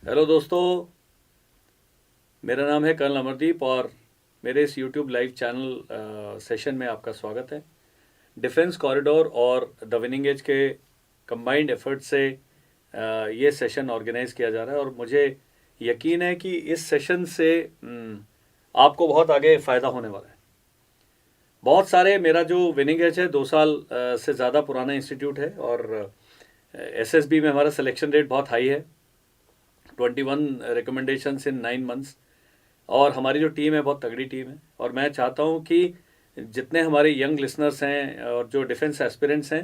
Hello दोस्तों, मेरा नाम है कर्नल अमरदीप और मेरे इस यूट्यूब लाइव चैनल सेशन में आपका स्वागत है। डिफेंस कॉरिडोर और द विनिंग एज के कंबाइंड एफर्ट से ये सेशन ऑर्गेनाइज किया जा रहा है और मुझे यकीन है कि इस सेशन से आपको बहुत आगे फ़ायदा होने वाला है। बहुत सारे मेरा जो विनिंग एज है 2 साल से ज़्यादा पुराना इंस्टीट्यूट है और एसएसबी में हमारा सिलेक्शन रेट बहुत हाई है, 21 रिकमेंडेशंस इन 9 मंथ्स। और हमारी जो टीम है बहुत तगड़ी टीम है और मैं चाहता हूँ कि जितने हमारे यंग लिसनर्स हैं और जो डिफेंस एस्पिरेंट्स हैं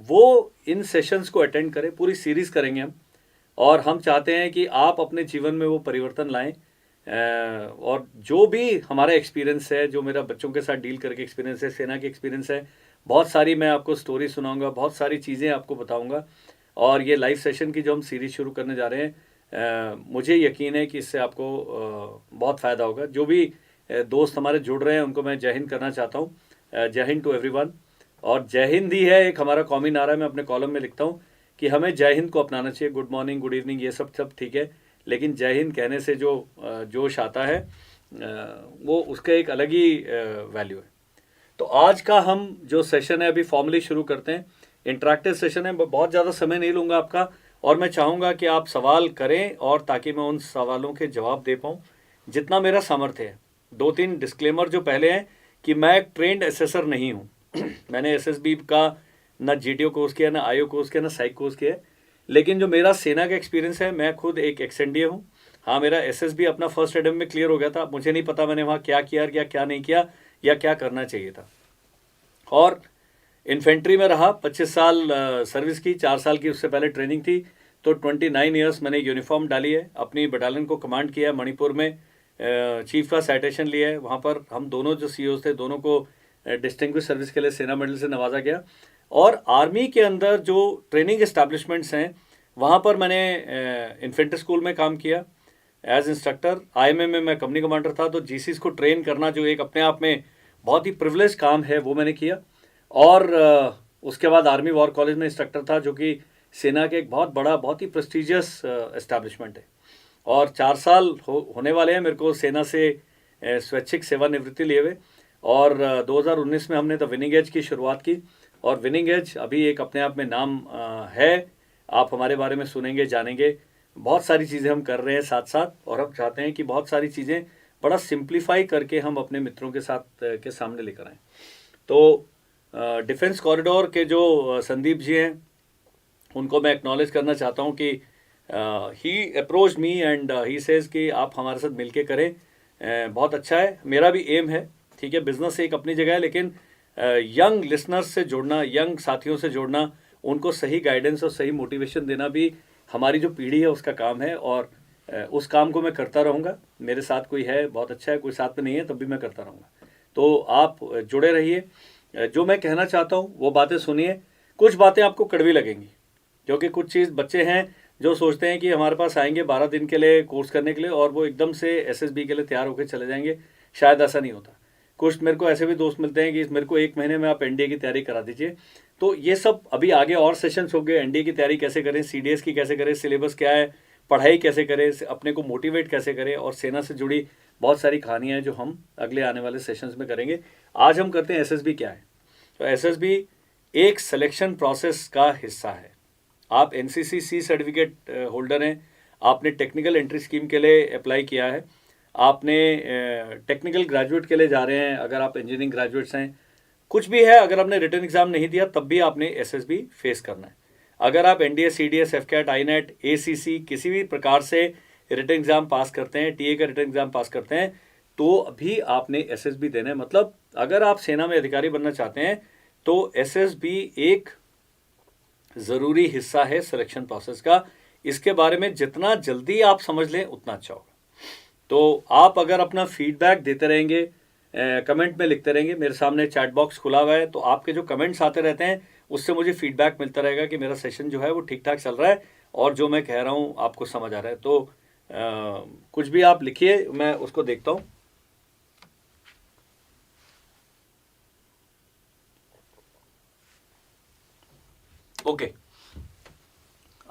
वो इन सेशंस को अटेंड करें। पूरी सीरीज़ करेंगे हम और हम चाहते हैं कि आप अपने जीवन में वो परिवर्तन लाएं। और जो भी हमारा एक्सपीरियंस है, जो मेरा बच्चों के साथ डील करके एक्सपीरियंस है, सेना के एक्सपीरियंस है, बहुत सारी मैं आपको स्टोरी सुनाऊंगा, बहुत सारी चीज़ें आपको बताऊंगा। और ये लाइव सेशन की जो हम सीरीज़ शुरू करने जा रहे हैं, मुझे यकीन है कि इससे आपको बहुत फ़ायदा होगा। जो भी दोस्त हमारे जुड़ रहे हैं उनको मैं जय हिंद करना चाहता हूँ। जय हिंद टू एवरीवन। और जय हिंद ही है एक हमारा कौमी नारा, मैं अपने कॉलम में लिखता हूँ कि हमें जय हिंद को अपनाना चाहिए। गुड मॉर्निंग, गुड इवनिंग, ये सब सब ठीक है, लेकिन जय हिंद कहने से जो जोश आता है वो उसका एक अलग ही वैल्यू है। तो आज का हम जो सेशन है अभी फॉर्मली शुरू करते हैं। इंटरेक्टिव सेशन है, बहुत ज़्यादा समय नहीं लूँगा आपका और मैं चाहूँगा कि आप सवाल करें और ताकि मैं उन सवालों के जवाब दे पाऊँ जितना मेरा सामर्थ्य है। 2-3 डिस्क्लेमर जो पहले हैं कि मैं एक ट्रेंड एसेसर नहीं हूँ। मैंने एसएसबी का ना जीटीओ कोर्स किया, ना आईओ कोर्स किया, ना साइक कोर्स किया है। लेकिन जो मेरा सेना का एक्सपीरियंस है, मैं खुद एक एक्सएनडीए हूँ। हाँ, मेरा एसएसबी अपना फर्स्ट एडम में क्लियर हो गया था। मुझे नहीं पता मैंने वहाँ क्या किया या क्या नहीं किया या क्या करना चाहिए था। और इन्फेंट्री में रहा 25 साल सर्विस की, 4 साल की उससे पहले ट्रेनिंग थी। तो 29 ईयर्स मैंने यूनिफॉर्म डाली है, अपनी बटालियन को कमांड किया है मणिपुर में, चीफ का साइटेशन लिया है। वहाँ पर हम दोनों जो सीईओज थे, दोनों को डिस्टिंग्विश सर्विस के लिए सेना मेडल से नवाजा गया। और आर्मी के अंदर जो ट्रेनिंग इस्टेब्लिशमेंट्स हैं वहाँ पर मैंने इन्फेंट्री स्कूल में काम किया एज इंस्ट्रक्टर। आईएमए में मैं कंपनी कमांडर था। तो जीसीस को ट्रेन करना जो एक अपने आप में बहुत ही प्रिविलेज काम है वो मैंने किया। और उसके बाद आर्मी वॉर कॉलेज में इंस्ट्रक्टर था, जो कि सेना के एक बहुत बड़ा, बहुत ही प्रेस्टिजियस एस्टैब्लिशमेंट है। और 4 साल होने वाले हैं मेरे को सेना से स्वैच्छिक सेवानिवृत्ति लिए हुए। और 2019 में हमने द विनिंग एज की शुरुआत की और विनिंग एज अभी एक अपने आप में नाम है। आप हमारे बारे में सुनेंगे, जानेंगे। बहुत सारी चीज़ें हम कर रहे हैं साथ साथ और हम चाहते हैं कि बहुत सारी चीज़ें बड़ा सिंप्लीफाई करके हम अपने मित्रों के साथ के सामने लेकर आएँ। तो डिफेंस कॉरिडोर के जो संदीप जी हैं उनको मैं एक्नॉलेज करना चाहता हूँ कि he approach me and he says कि आप हमारे साथ मिलके करें। बहुत अच्छा है, मेरा भी एम है। ठीक है, बिजनेस एक अपनी जगह है, लेकिन यंग लिसनर्स से जुड़ना, यंग साथियों से जोड़ना, उनको सही गाइडेंस और सही मोटिवेशन देना भी हमारी जो पीढ़ी है उसका काम है। और उस काम को मैं करता रहूँगा। मेरे साथ कोई है बहुत अच्छा है, कोई साथ में नहीं है तब भी मैं करता रहूँगा। तो आप जुड़े रहिए। जो मैं कहना चाहता हूँ वो बातें सुनिए। कुछ बातें आपको कड़वी लगेंगी क्योंकि कुछ चीज़ बच्चे हैं जो सोचते हैं कि हमारे पास आएंगे 12 दिन के लिए कोर्स करने के लिए और वो एकदम से एसएसबी के लिए तैयार होकर चले जाएंगे। शायद ऐसा नहीं होता। कुछ मेरे को ऐसे भी दोस्त मिलते हैं कि मेरे को 1 महीने में आप एनडीए की तैयारी करा दीजिए। तो ये सब अभी आगे और सेशंस हो गए। एनडीए की तैयारी कैसे करें, सीडीएस की कैसे करें, सिलेबस क्या है, पढ़ाई कैसे करें, अपने को मोटिवेट कैसे करें, और सेना से जुड़ी बहुत सारी कहानियाँ हैं जो हम अगले आने वाले सेशंस में करेंगे। आज हम करते हैं एसएसबी क्या है। तो एसएसबी एक सिलेक्शन प्रोसेस का हिस्सा है। आप एनसीसी सी सर्टिफिकेट होल्डर हैं, आपने टेक्निकल एंट्री स्कीम के लिए अप्लाई किया है, आपने टेक्निकल ग्रेजुएट के लिए जा रहे हैं, अगर आप इंजीनियरिंग ग्रेजुएट्स हैं, कुछ भी है, अगर आपने रिटर्न एग्जाम नहीं दिया तब भी आपने एसएसबी फेस करना है। अगर आप एनडीए, सीडीएस, एफकैट, आईनेट, एसीसी किसी भी प्रकार से रिटर्न एग्जाम पास करते हैं, टीए का रिटर्न एग्जाम पास करते हैं, तो अभी आपने एसएसबी देना है। मतलब अगर आप सेना में अधिकारी बनना चाहते हैं तो एसएसबी एक ज़रूरी हिस्सा है सिलेक्शन प्रोसेस का। इसके बारे में जितना जल्दी आप समझ लें उतना अच्छा होगा। तो आप अगर अपना फीडबैक देते रहेंगे, कमेंट में लिखते रहेंगे, मेरे सामने चैट बॉक्स खुला हुआ है, तो आपके जो कमेंट्स आते रहते हैं उससे मुझे फीडबैक मिलता रहेगा कि मेरा सेशन जो है वो ठीक ठाक चल रहा है और जो मैं कह रहा हूँ आपको समझ आ रहा है। तो कुछ भी आप लिखिए, मैं उसको देखता हूँ। ओके,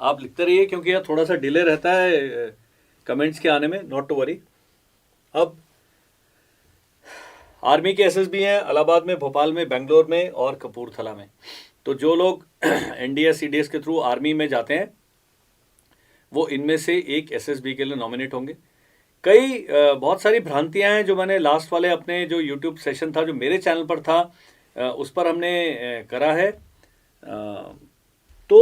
आप लिखते रहिए क्योंकि यह थोड़ा सा डिले रहता है कमेंट्स के आने में, नॉट टू वरी। अब आर्मी के एसएसबी हैं इलाहाबाद में, भोपाल में, बेंगलोर में और कपूरथला में। तो जो लोग एनडीएस सीडीएस के थ्रू आर्मी में जाते हैं वो इनमें से एक एसएसबी के लिए नॉमिनेट होंगे। कई बहुत सारी भ्रांतियां हैं जो मैंने लास्ट वाले अपने जो यूट्यूब सेशन था जो मेरे चैनल पर था उस पर हमने करा है। तो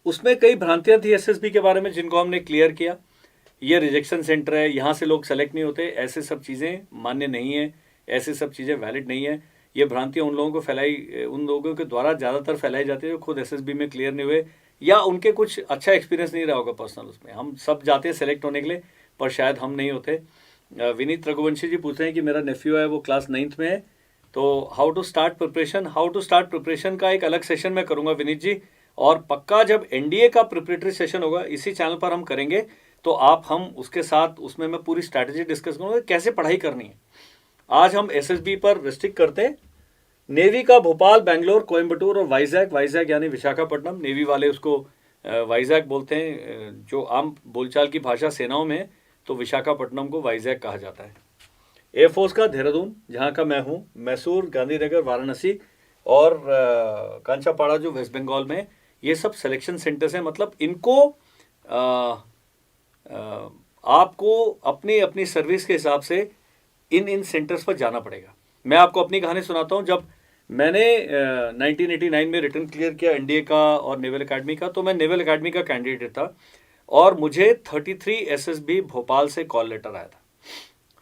उसमें कई भ्रांतियां थी एसएसबी के बारे में जिनको हमने क्लियर किया। ये रिजेक्शन सेंटर है, यहाँ से लोग सेलेक्ट नहीं होते, ऐसे सब चीज़ें मान्य नहीं है, ऐसे सब चीज़ें वैलिड नहीं है। ये भ्रांतियां उन लोगों को उन लोगों के द्वारा ज़्यादातर फैलाई जाती है जो खुद एसएसबी में क्लियर नहीं हुए या उनके कुछ अच्छा एक्सपीरियंस नहीं रहा होगा पर्सनल उसमें। हम सब जाते हैं सेलेक्ट होने के लिए पर शायद हम नहीं होते। विनीत रघुवंशी जी पूछ रहे हैं कि मेरा नेफ्यू है वो क्लास 9th में है, तो हाउ टू स्टार्ट प्रिपरेशन का एक अलग सेशन मैं करूंगा विनीत जी। और पक्का जब एनडीए का प्रिपरेटरी सेशन होगा इसी चैनल पर हम करेंगे तो हम उसके साथ उसमें मैं पूरी स्ट्रैटेजी डिस्कस करूंगा कैसे पढ़ाई करनी है। आज हम एसएसबी पर रिस्ट्रिक्ट करते हैं। नेवी का भोपाल, बेंगलोर, कोयम्बटूर और वाइजैक यानी विशाखापट्टनम, नेवी वाले उसको वाइजैक बोलते हैं, जो आम बोलचाल की भाषा सेनाओं में तो विशाखापट्टनम को वाइजैक कहा जाता है। एयरफोर्स का देहरादून जहाँ का मैं हूँ, मैसूर, गांधीनगर, वाराणसी और कांचापाड़ा जो वेस्ट बंगाल में, ये सब सिलेक्शन सेंटर्स हैं। मतलब इनको आपको अपनी अपनी सर्विस के हिसाब से इन सेंटर्स पर जाना पड़ेगा। मैं आपको अपनी कहानी सुनाता हूँ। जब मैंने 1989 में रिटर्न क्लियर किया एनडीए का और नेवल एकेडमी का, तो मैं नेवल एकेडमी का कैंडिडेट था और मुझे 33 एसएसबी भोपाल से कॉल लेटर आया था।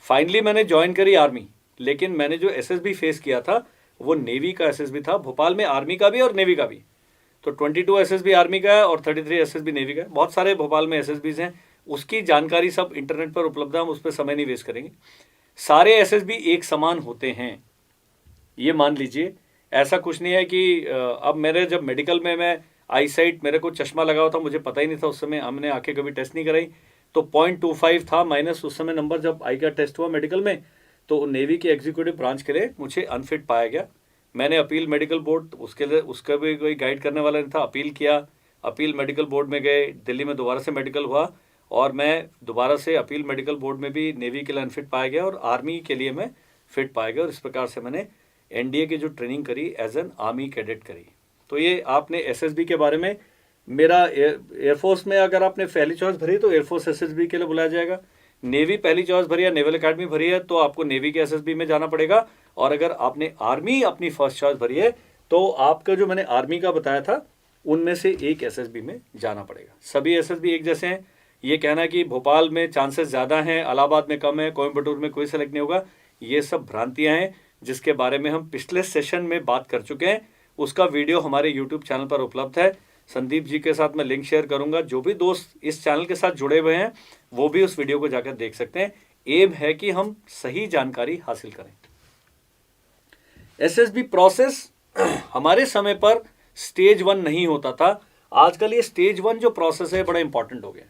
फाइनली मैंने ज्वाइन करी आर्मी, लेकिन मैंने जो एसएसबी फेस किया था वो नेवी का एसएसबी था। भोपाल में आर्मी का भी और नेवी का भी, तो 22 एसएसबी आर्मी का है और 33 एसएसबी नेवी का है। बहुत सारे भोपाल में एसएसबीज हैं, उसकी जानकारी सब इंटरनेट पर उपलब्ध है, हम उस पर समय नहीं वेस्ट करेंगे। सारे एसएसबी एक समान होते हैं, ये मान लीजिए। ऐसा कुछ नहीं है कि अब मेरे जब मेडिकल में मैं आई साइट, मेरे को चश्मा लगा हुआ था, मुझे पता ही नहीं था उस समय, हमने आंखें कभी टेस्ट नहीं कराई, तो 0.25 था माइनस उस समय नंबर जब आई का टेस्ट हुआ मेडिकल में। तो नेवी के एग्जीक्यूटिव ब्रांच के लिए मुझे अनफिट पाया गया। मैंने अपील मेडिकल बोर्ड, उसके लिए उसका भी कोई गाइड करने वाला नहीं था, अपील किया, अपील मेडिकल बोर्ड में गए, दिल्ली में दोबारा से मेडिकल हुआ और मैं दोबारा से अपील मेडिकल बोर्ड में भी नेवी के लिए अनफिट पाया गया और आर्मी के लिए मैं फिट पाया गया। और इस प्रकार से मैंने एनडीए की जो ट्रेनिंग करी एज एन आर्मी कैडेट करी। तो ये आपने एसएसबी के बारे में, मेरा एयरफोर्स में अगर आपने पहली चॉइस भरी तो एयरफोर्स एसएसबी के लिए बुलाया जाएगा। नेवी पहली चॉइस भरी या नेवल एकेडमी भरी है तो आपको नेवी के एसएसबी में जाना पड़ेगा। और अगर आपने आर्मी अपनी फर्स्ट चॉइस भरी है तो आपका जो मैंने आर्मी का बताया था उनमें से एक एसएसबी में जाना पड़ेगा। सभी एसएसबी एक जैसे हैं। ये कहना कि भोपाल में चांसेस ज़्यादा हैं, इलाहाबाद में कम है, कोयम्बटूर में कोई सेलेक्ट नहीं होगा, ये सब भ्रांतियां हैं जिसके बारे में हम पिछले सेशन में बात कर चुके हैं। उसका वीडियो हमारे यूट्यूब चैनल पर उपलब्ध है। संदीप जी के साथ मैं लिंक शेयर करूंगा, जो भी दोस्त इस चैनल के साथ जुड़े हुए हैं वो भी उस वीडियो को जाकर देख सकते हैं। एम है कि हम सही जानकारी हासिल करें। एसएसबी प्रोसेस हमारे समय पर स्टेज 1 नहीं होता था, आजकल ये स्टेज 1 जो प्रोसेस है बड़ा इंपॉर्टेंट हो गया।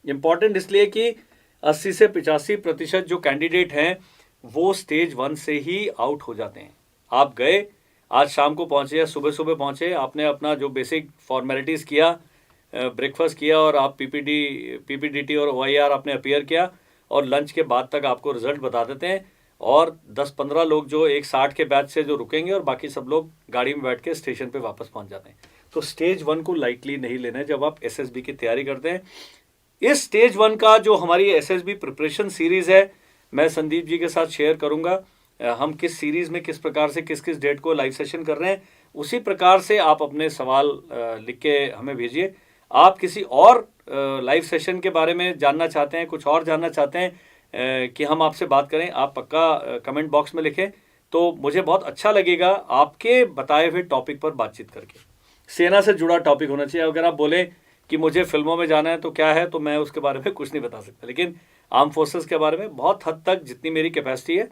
इंपॉर्टेंट इसलिए कि 80 से 85% जो कैंडिडेट हैं वो स्टेज 1 से ही आउट हो जाते हैं। आप गए, आज शाम को पहुंचे या सुबह सुबह पहुंचे, आपने अपना जो बेसिक फॉर्मेलिटीज़ किया, ब्रेकफास्ट किया और आप पीपीडीटी और ओआईआर आपने अपीयर किया और लंच के बाद तक आपको रिजल्ट बता देते हैं। और 10-15 लोग जो एक 60 के बैच से जो रुकेंगे और बाकी सब लोग गाड़ी में बैठ के स्टेशन पे वापस पहुंच जाते हैं। तो स्टेज 1 को लाइटली नहीं लेना है जब आप एसएसबी की तैयारी करते हैं। इस स्टेज 1 का जो हमारी एसएसबी प्रिपरेशन सीरीज़ है मैं संदीप जी के साथ शेयर करूंगा। हम किस सीरीज़ में किस प्रकार से किस किस डेट को लाइव सेशन कर रहे हैं, उसी प्रकार से आप अपने सवाल लिख के हमें भेजिए। आप किसी और लाइव सेशन के बारे में जानना चाहते हैं, कुछ और जानना चाहते हैं कि हम आपसे बात करें, आप पक्का कमेंट बॉक्स में लिखें, तो मुझे बहुत अच्छा लगेगा आपके बताए हुए टॉपिक पर बातचीत करके। सेना से जुड़ा टॉपिक होना चाहिए। अगर आप बोलें कि मुझे फिल्मों में जाना है तो क्या है, तो मैं उसके बारे में कुछ नहीं बता सकता, लेकिन आर्म फोर्सेस के बारे में बहुत हद तक जितनी मेरी कैपेसिटी है,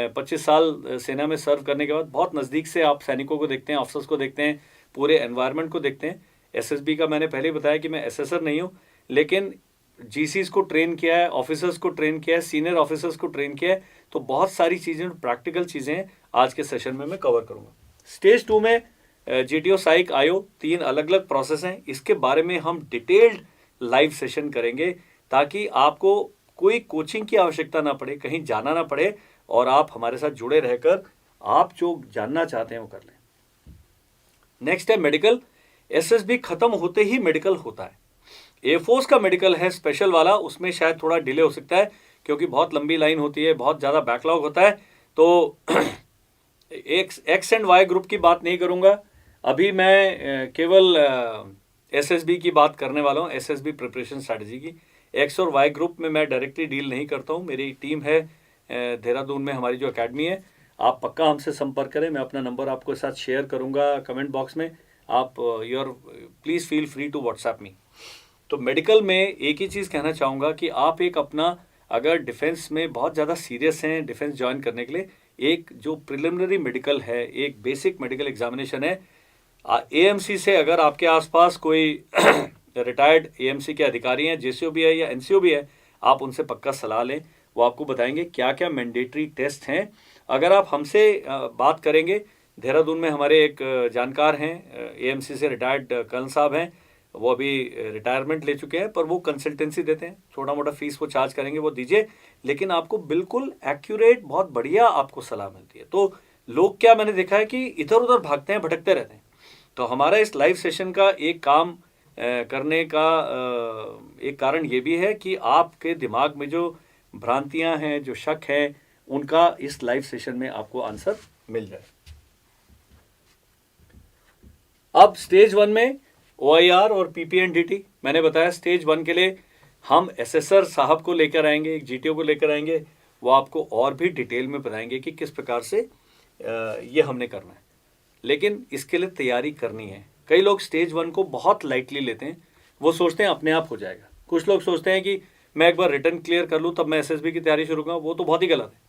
25 साल सेना में सर्व करने के बाद बहुत नज़दीक से आप सैनिकों को देखते हैं, ऑफिसर्स को देखते हैं, पूरे एनवायरनमेंट को देखते हैं। एसएसबी का मैंने पहले बताया कि मैं एसएसआर नहीं हूँ, लेकिन जीसीस को ट्रेन किया है, ऑफिसर्स को ट्रेन किया है, सीनियर ऑफिसर्स को ट्रेन किया है, तो बहुत सारी चीज़ें, प्रैक्टिकल चीज़ें आज के सेशन में मैं कवर करूँगा। स्टेज 2 में GTO साइक आयो, 3 अलग अलग प्रोसेस हैं। इसके बारे में हम डिटेल्ड लाइव सेशन करेंगे ताकि आपको कोई कोचिंग की आवश्यकता ना पड़े, कहीं जाना ना पड़े, और आप हमारे साथ जुड़े रहकर आप जो जानना चाहते हैं वो कर लें। नेक्स्ट है मेडिकल। SSB खत्म होते ही मेडिकल होता है। एयरफोर्स का मेडिकल है स्पेशल वाला, उसमें शायद थोड़ा डिले हो सकता है क्योंकि बहुत लंबी लाइन होती है, बहुत ज़्यादा बैकलॉग होता है। तो एक्स एंड वाई ग्रुप की बात नहीं करूँगा अभी, मैं केवल SSB की बात करने वाला हूँ, SSB प्रिपरेशन स्ट्रैटेजी की। एक्स और वाई ग्रुप में मैं डायरेक्टली डील नहीं करता हूँ। मेरी टीम है देहरादून में, हमारी जो एकेडमी है, आप पक्का हमसे संपर्क करें। मैं अपना नंबर आपके साथ शेयर करूँगा कमेंट बॉक्स में। आप please feel free to WhatsApp me. तो मेडिकल में एक ही चीज़ कहना चाहूँगा कि आप एक अपना, अगर डिफेंस में बहुत ज़्यादा सीरियस हैं डिफेंस ज्वाइन करने के लिए, एक जो प्रिलिमिनरी मेडिकल है, एक बेसिक मेडिकल एग्जामिनेशन है। AMC से अगर आपके आसपास कोई रिटायर्ड AMC के अधिकारी हैं, JCO भी है या NCO भी है, आप उनसे पक्का सलाह लें। वो आपको बताएंगे क्या क्या मैंडेटरी टेस्ट हैं। अगर आप हमसे बात करेंगे, देहरादून में हमारे एक जानकार हैं, AMC से रिटायर्ड कर्नल साहब हैं, वो अभी रिटायरमेंट ले चुके हैं, पर वो कंसल्टेंसी देते हैं, छोटा मोटा फीस वो चार्ज करेंगे, वो दीजिए, लेकिन आपको बिल्कुल एक्यूरेट, बहुत बढ़िया आपको सलाह मिलती है। तो लोग क्या मैंने देखा है कि इधर उधर भागते हैं, भटकते रहते हैं। तो हमारा इस लाइव सेशन का एक काम करने का एक कारण ये भी है कि आपके दिमाग में जो भ्रांतियां हैं, जो शक है, उनका इस लाइव सेशन में आपको आंसर मिल जाए। अब स्टेज 1 में OIR और PPNDT मैंने बताया। स्टेज 1 के लिए हम SSR साहब को लेकर आएंगे, एक GTO को लेकर आएंगे, वो आपको और भी डिटेल में बताएंगे कि किस प्रकार से ये हमने करना है, लेकिन इसके लिए तैयारी करनी है। कई लोग स्टेज 1 को बहुत लाइटली लेते हैं, वो सोचते हैं अपने आप हो जाएगा। कुछ लोग सोचते हैं कि मैं एक बार रिटर्न क्लियर कर लूँ तब मैं SSB की तैयारी शुरू करूँ, वो तो बहुत ही गलत है।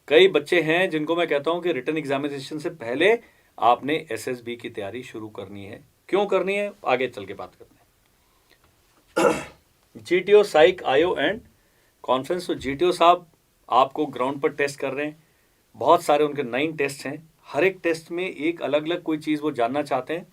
कई बच्चे हैं जिनको मैं कहता हूँ कि रिटर्न एग्जामिनेशन से पहले आपने SSB की तैयारी शुरू करनी है। क्यों करनी है, आगे चल के बात करते हैं। GTO साइक आयो एंड कॉन्फ्रेंस। तो GTO साहब आपको ग्राउंड पर टेस्ट कर रहे हैं, बहुत सारे उनके 9 टेस्ट हैं, हर एक टेस्ट में एक अलग अलग कोई चीज़ वो जानना चाहते हैं।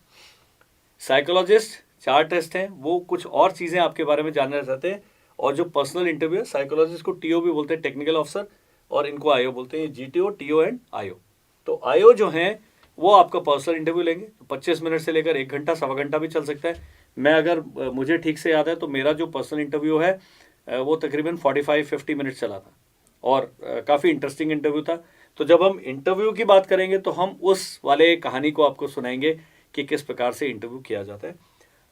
साइकोलॉजिस्ट 4 टेस्ट हैं, वो कुछ और चीज़ें आपके बारे में जानना चाहते हैं। और जो पर्सनल इंटरव्यू है, साइकोलॉजिस्ट को TO भी बोलते हैं, टेक्निकल ऑफिसर, और इनको आयो बोलते हैं, GTO, TO एंड आयो। तो आयो जो हैं वो आपका पर्सनल इंटरव्यू लेंगे, 25 मिनट से लेकर 1 घंटा, सवा घंटा भी चल सकता है। मैं अगर मुझे ठीक से याद है तो मेरा जो पर्सनल इंटरव्यू है वो तकरीबन 45-50 मिनट चला था, और काफ़ी इंटरेस्टिंग इंटरव्यू था। तो जब हम इंटरव्यू की बात करेंगे तो हम उस वाले कहानी को आपको सुनाएंगे कि किस प्रकार से इंटरव्यू किया जाता है।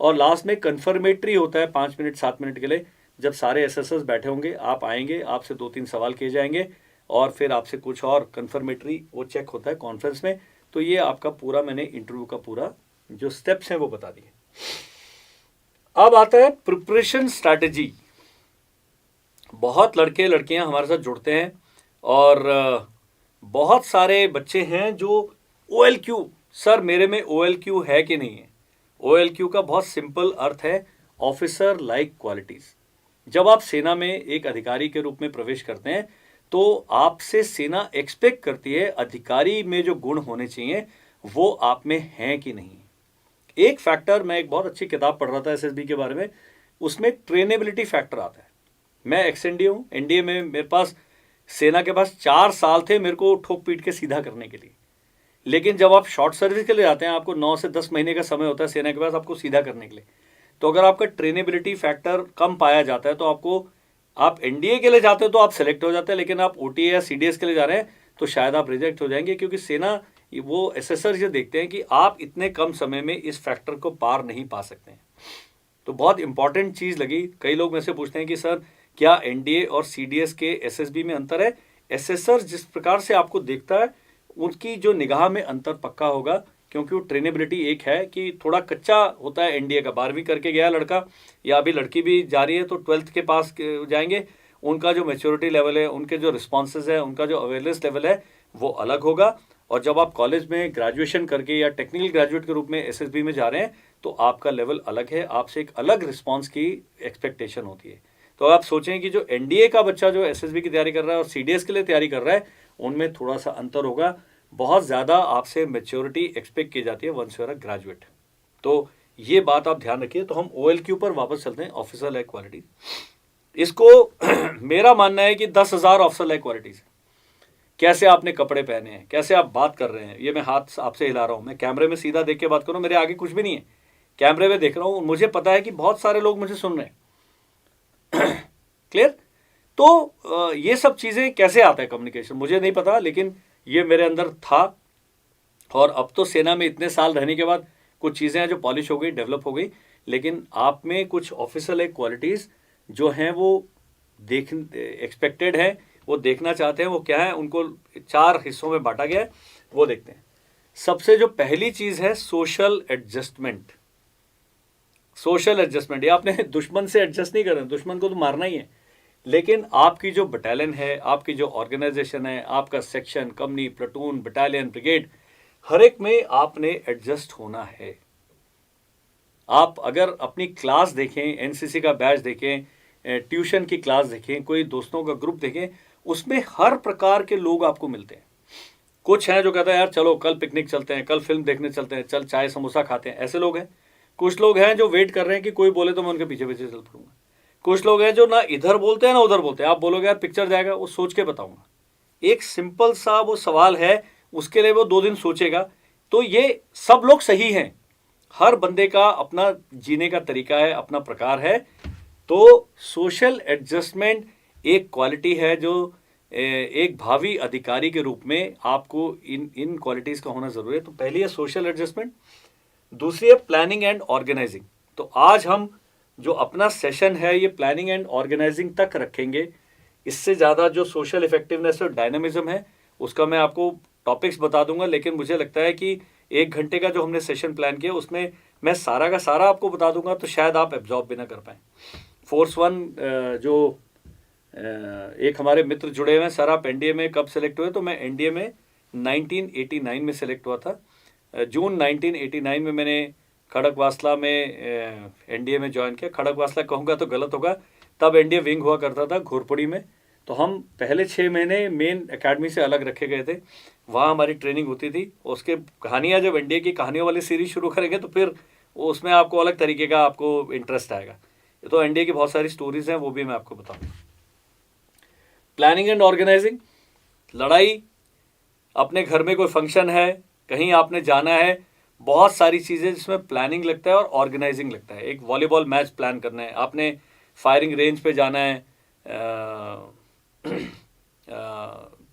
और लास्ट में कन्फर्मेटरी होता है 5 मिनट 7 मिनट के लिए, जब सारे SSS बैठे होंगे, आप आएंगे, आपसे 2-3 सवाल किए जाएंगे और फिर आपसे कुछ और कन्फर्मेटरी वो चेक होता है कॉन्फ्रेंस में। तो ये आपका पूरा, मैंने इंटरव्यू का पूरा जो स्टेप्स हैं वो बता दिए। अब आता है प्रिपरेशन स्ट्रैटेजी। बहुत लड़के लड़कियां हमारे साथ जुड़ते हैं और बहुत सारे बच्चे हैं जो OLQ, सर मेरे में OLQ है कि नहीं है। OLQ का बहुत सिंपल अर्थ है ऑफिसर लाइक क्वालिटीज। जब आप सेना में एक अधिकारी के रूप में प्रवेश करते हैं तो आपसे सेना एक्सपेक्ट करती है अधिकारी में जो गुण होने चाहिए वो आप में हैं कि नहीं। एक फैक्टर, मैं एक बहुत अच्छी किताब पढ़ रहा था SSB के बारे में, उसमें ट्रेनेबिलिटी फैक्टर आता है। मैं XNDA हूँ, NDA में मेरे पास सेना के पास 4 साल थे मेरे को ठोक पीट के सीधा करने के लिए, लेकिन जब आप शॉर्ट सर्विस के लिए जाते हैं आपको 9 से 10 महीने का समय होता है सेना के पास आपको सीधा करने के लिए। तो अगर आपका ट्रेनेबिलिटी फैक्टर कम पाया जाता है तो आपको, आप NDA के लिए जाते हो तो आप सेलेक्ट हो जाते हैं, लेकिन आप OTA या CDS के लिए जा रहे हैं तो शायद आप रिजेक्ट हो जाएंगे, क्योंकि सेना वो SSR ये देखते हैं कि आप इतने कम समय में इस फैक्टर को पार नहीं पा सकते हैं। तो बहुत इंपॉर्टेंट चीज़ लगी। कई लोग मेरे से पूछते हैं कि सर क्या NDA और CDS के SSB में अंतर है। SSR जिस प्रकार से आपको देखता है उनकी जो निगाह में अंतर पक्का होगा, क्योंकि वो ट्रेनेबिलिटी एक है कि थोड़ा कच्चा होता है। NDA का 12वीं करके गया लड़का या अभी लड़की भी जा रही है तो 12th के पास जाएंगे, उनका जो मैच्योरिटी लेवल है, उनके जो रिस्पॉन्सेज है, उनका जो अवेयरनेस लेवल है वो अलग होगा। और जब आप कॉलेज में ग्रेजुएशन करके या टेक्निकल ग्रेजुएट के रूप में SSB में जा रहे हैं तो आपका लेवल अलग है, आपसे एक अलग रिस्पॉन्स की एक्सपेक्टेशन होती है। तो आप सोचें कि जो NDA का बच्चा जो SSB की तैयारी कर रहा है और CDS के लिए तैयारी कर रहा है उनमें थोड़ा सा अंतर होगा। बहुत ज़्यादा आपसे मैच्योरिटी एक्सपेक्ट की जाती है once you are a graduate. तो ये बात आप ध्यान रखिए। तो हम OLQ पर वापस चलते हैं, ऑफिसर लाइक क्वालिटी। इसको मेरा मानना है कि 10,000 ऑफिसर लाइक क्वालिटीज है। कैसे आपने कपड़े पहने हैं, कैसे आप बात कर रहे हैं, ये मैं हाथ आपसे हिला रहा हूँ, मैं कैमरे में सीधा देख के बात कर रहा हूँ, मेरे आगे कुछ भी नहीं है, कैमरे में देख रहा हूँ, मुझे पता है कि बहुत सारे लोग मुझे सुन रहे हैं। क्लियर? तो ये सब चीज़ें कैसे आता है कम्युनिकेशन, मुझे नहीं पता, लेकिन ये मेरे अंदर था। और अब तो सेना में इतने साल रहने के बाद कुछ चीज़ें हैं जो पॉलिश हो गई, डेवलप हो गई, लेकिन आप में कुछ ऑफिसर लाइक क्वालिटीज़ जो हैं वो देख एक्सपेक्टेड है, वो देखना चाहते हैं। वो क्या है, उनको 4 हिस्सों में बांटा गया है, वो देखते हैं। सबसे जो पहली चीज़ है सोशल एडजस्टमेंट। सोशल एडजस्टमेंट, ये आपने दुश्मन से एडजस्ट नहीं करना, दुश्मन को तो मारना ही है, लेकिन आपकी जो बटालियन है, आपकी जो ऑर्गेनाइजेशन है, आपका section, company, platoon, battalion, brigade, हर एक में आपने एडजस्ट होना है। आप अगर अपनी क्लास देखें, एनसीसी का बैच देखें, ट्यूशन की क्लास देखें, कोई दोस्तों का ग्रुप देखें, उसमें हर प्रकार के लोग आपको मिलते हैं। कुछ हैं जो कहते हैं यार चलो कल पिकनिक चलते हैं, कल फिल्म देखने चलते हैं, चल चाय समोसा खाते हैं, ऐसे लोग हैं। कुछ लोग हैं जो वेट कर रहे हैं कि कोई बोले तो मैं उनके पीछे पीछे चल पड़ूंगा। कुछ लोग हैं जो ना इधर बोलते हैं ना उधर बोलते हैं, आप बोलोगे यार पिक्चर जाएगा, वो सोच के बताऊंगा। एक सिंपल सा वो सवाल है, उसके लिए वो 2 दिन सोचेगा। तो ये सब लोग सही हैं, हर बंदे का अपना जीने का तरीका है, अपना प्रकार है। तो सोशल एडजस्टमेंट एक क्वालिटी है जो एक भावी अधिकारी के रूप में आपको इन क्वालिटीज का होना जरूरी है। तो पहली है सोशल एडजस्टमेंट, दूसरी है प्लानिंग एंड ऑर्गेनाइजिंग। तो आज हम जो अपना सेशन है ये प्लानिंग एंड ऑर्गेनाइजिंग तक रखेंगे। इससे ज़्यादा जो सोशल इफेक्टिवनेस और डायनामिज्म है उसका मैं आपको टॉपिक्स बता दूंगा, लेकिन मुझे लगता है कि 1 घंटे का जो हमने सेशन प्लान किया उसमें मैं सारा का सारा आपको बता दूंगा तो शायद आप एब्जॉर्ब भी ना कर पाएँ। फोर्स 1 जो एक हमारे मित्र जुड़े हुए हैं सर, आप एनडीए में कब सेलेक्ट हुए? तो मैं एनडीए में 1989 में सेलेक्ट हुआ था। जून 1989 में मैंने खड़गवासला में एनडीए में ज्वाइन किया। खड़गवासला कहूँगा तो गलत होगा, तब एनडीए विंग हुआ करता था घोरपड़ी में। तो हम पहले 6 महीने मेन एकेडमी से अलग रखे गए थे, वहाँ हमारी ट्रेनिंग होती थी। उसके कहानियाँ जब एनडीए की कहानियों वाली सीरीज शुरू करेंगे तो फिर उसमें आपको अलग तरीके का आपको इंटरेस्ट आएगा। तो एनडीए की बहुत सारी स्टोरीज हैं, वो भी मैं आपको बताऊँगा। प्लानिंग एंड ऑर्गेनाइजिंग, लड़ाई, अपने घर में कोई फंक्शन है, कहीं आपने जाना है, बहुत सारी चीज़ें जिसमें प्लानिंग लगता है और ऑर्गेनाइजिंग लगता है। एक वॉलीबॉल मैच प्लान करना है, आपने फायरिंग रेंज पे जाना है,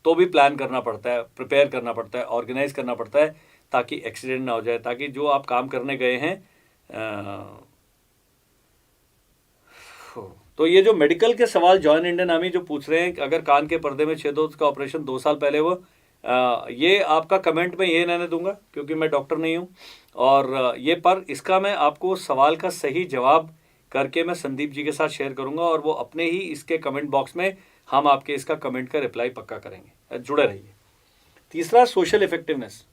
तो भी प्लान करना पड़ता है, प्रिपेयर करना पड़ता है, ऑर्गेनाइज करना पड़ता है ताकि एक्सीडेंट ना हो जाए, ताकि जो आप काम करने गए हैं। तो ये जो मेडिकल के सवाल जॉइन इंडियन आर्मी जो पूछ रहे हैं, अगर कान के पर्दे में छेद हो उसका ऑपरेशन 2 साल पहले वो ये आपका कमेंट में ये रहने दूंगा क्योंकि मैं डॉक्टर नहीं हूँ। और ये पर इसका मैं आपको सवाल का सही जवाब करके मैं संदीप जी के साथ शेयर करूंगा और वो अपने ही इसके कमेंट बॉक्स में हम आपके इसका कमेंट का रिप्लाई पक्का करेंगे। जुड़े रहिए। तीसरा, सोशल इफेक्टिवनेस।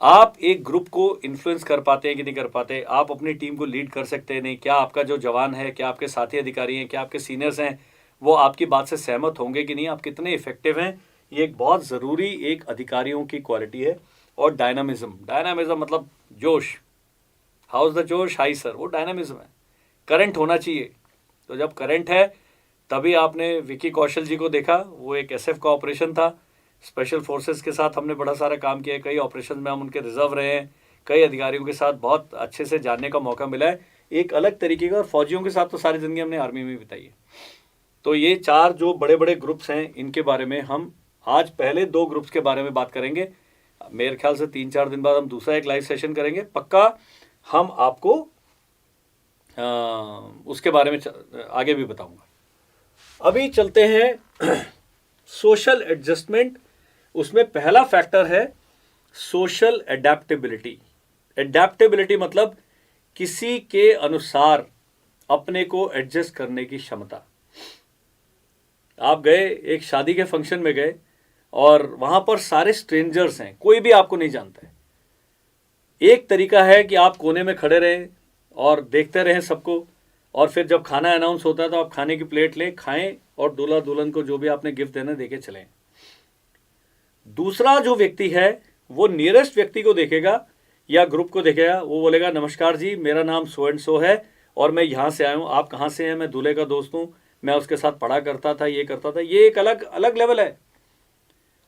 आप एक ग्रुप को इन्फ्लुएंस कर पाते हैं कि नहीं कर पाते? आप अपनी टीम को लीड कर सकते हैं नहीं? क्या आपका जो जवान है, क्या आपके साथी अधिकारी हैं, क्या आपके सीनियर्स हैं, वो आपकी बात से सहमत होंगे कि नहीं? आप कितने इफेक्टिव हैं? ये एक बहुत ज़रूरी एक अधिकारियों की क्वालिटी है। और डायनामिज्म, डायनामिज्म मतलब जोश, हाउस द जोश हाई सर, वो डायनामिज्म है। करंट होना चाहिए। तो जब करंट है तभी आपने विकी कौशल जी को देखा, वो एक एसएफ का ऑपरेशन था, स्पेशल फोर्सेस के साथ हमने बड़ा सारा काम किया है, कई ऑपरेशन में हम उनके रिजर्व रहे हैं, कई अधिकारियों के साथ बहुत अच्छे से जानने का मौका मिला है, एक अलग तरीके का। और फौजियों के साथ तो सारी ज़िंदगी हमने आर्मी में बिताई है। तो ये 4 जो बड़े बड़े ग्रुप्स हैं इनके बारे में हम आज पहले 2 ग्रुप्स के बारे में बात करेंगे। मेरे ख्याल से 3-4 दिन बाद हम दूसरा एक लाइव सेशन करेंगे पक्का। हम आपको उसके बारे में आगे भी बताऊंगा। अभी चलते हैं सोशल एडजस्टमेंट। उसमें पहला फैक्टर है सोशल एडेप्टेबिलिटी। एडेप्टेबिलिटी मतलब किसी के अनुसार अपने को एडजस्ट करने की क्षमता। आप गए एक शादी के फंक्शन में गए और वहां पर सारे स्ट्रेंजर्स हैं, कोई भी आपको नहीं जानता है। एक तरीका है कि आप कोने में खड़े रहें और देखते रहें सबको, और फिर जब खाना अनाउंस होता है तो आप खाने की प्लेट लें, खाएं और दूल्हा दुल्हन को जो भी आपने गिफ्ट देना देके चलें। दूसरा जो व्यक्ति है वो नियरेस्ट व्यक्ति को देखेगा या ग्रुप को देखेगा, वो बोलेगा नमस्कार जी, मेरा नाम सो एंड सो है और मैं यहाँ से आया हूँ, आप कहाँ से हैं, मैं दूल्हे का दोस्त हूँ, मैं उसके साथ पढ़ा करता था, ये करता था। ये एक अलग अलग लेवल है।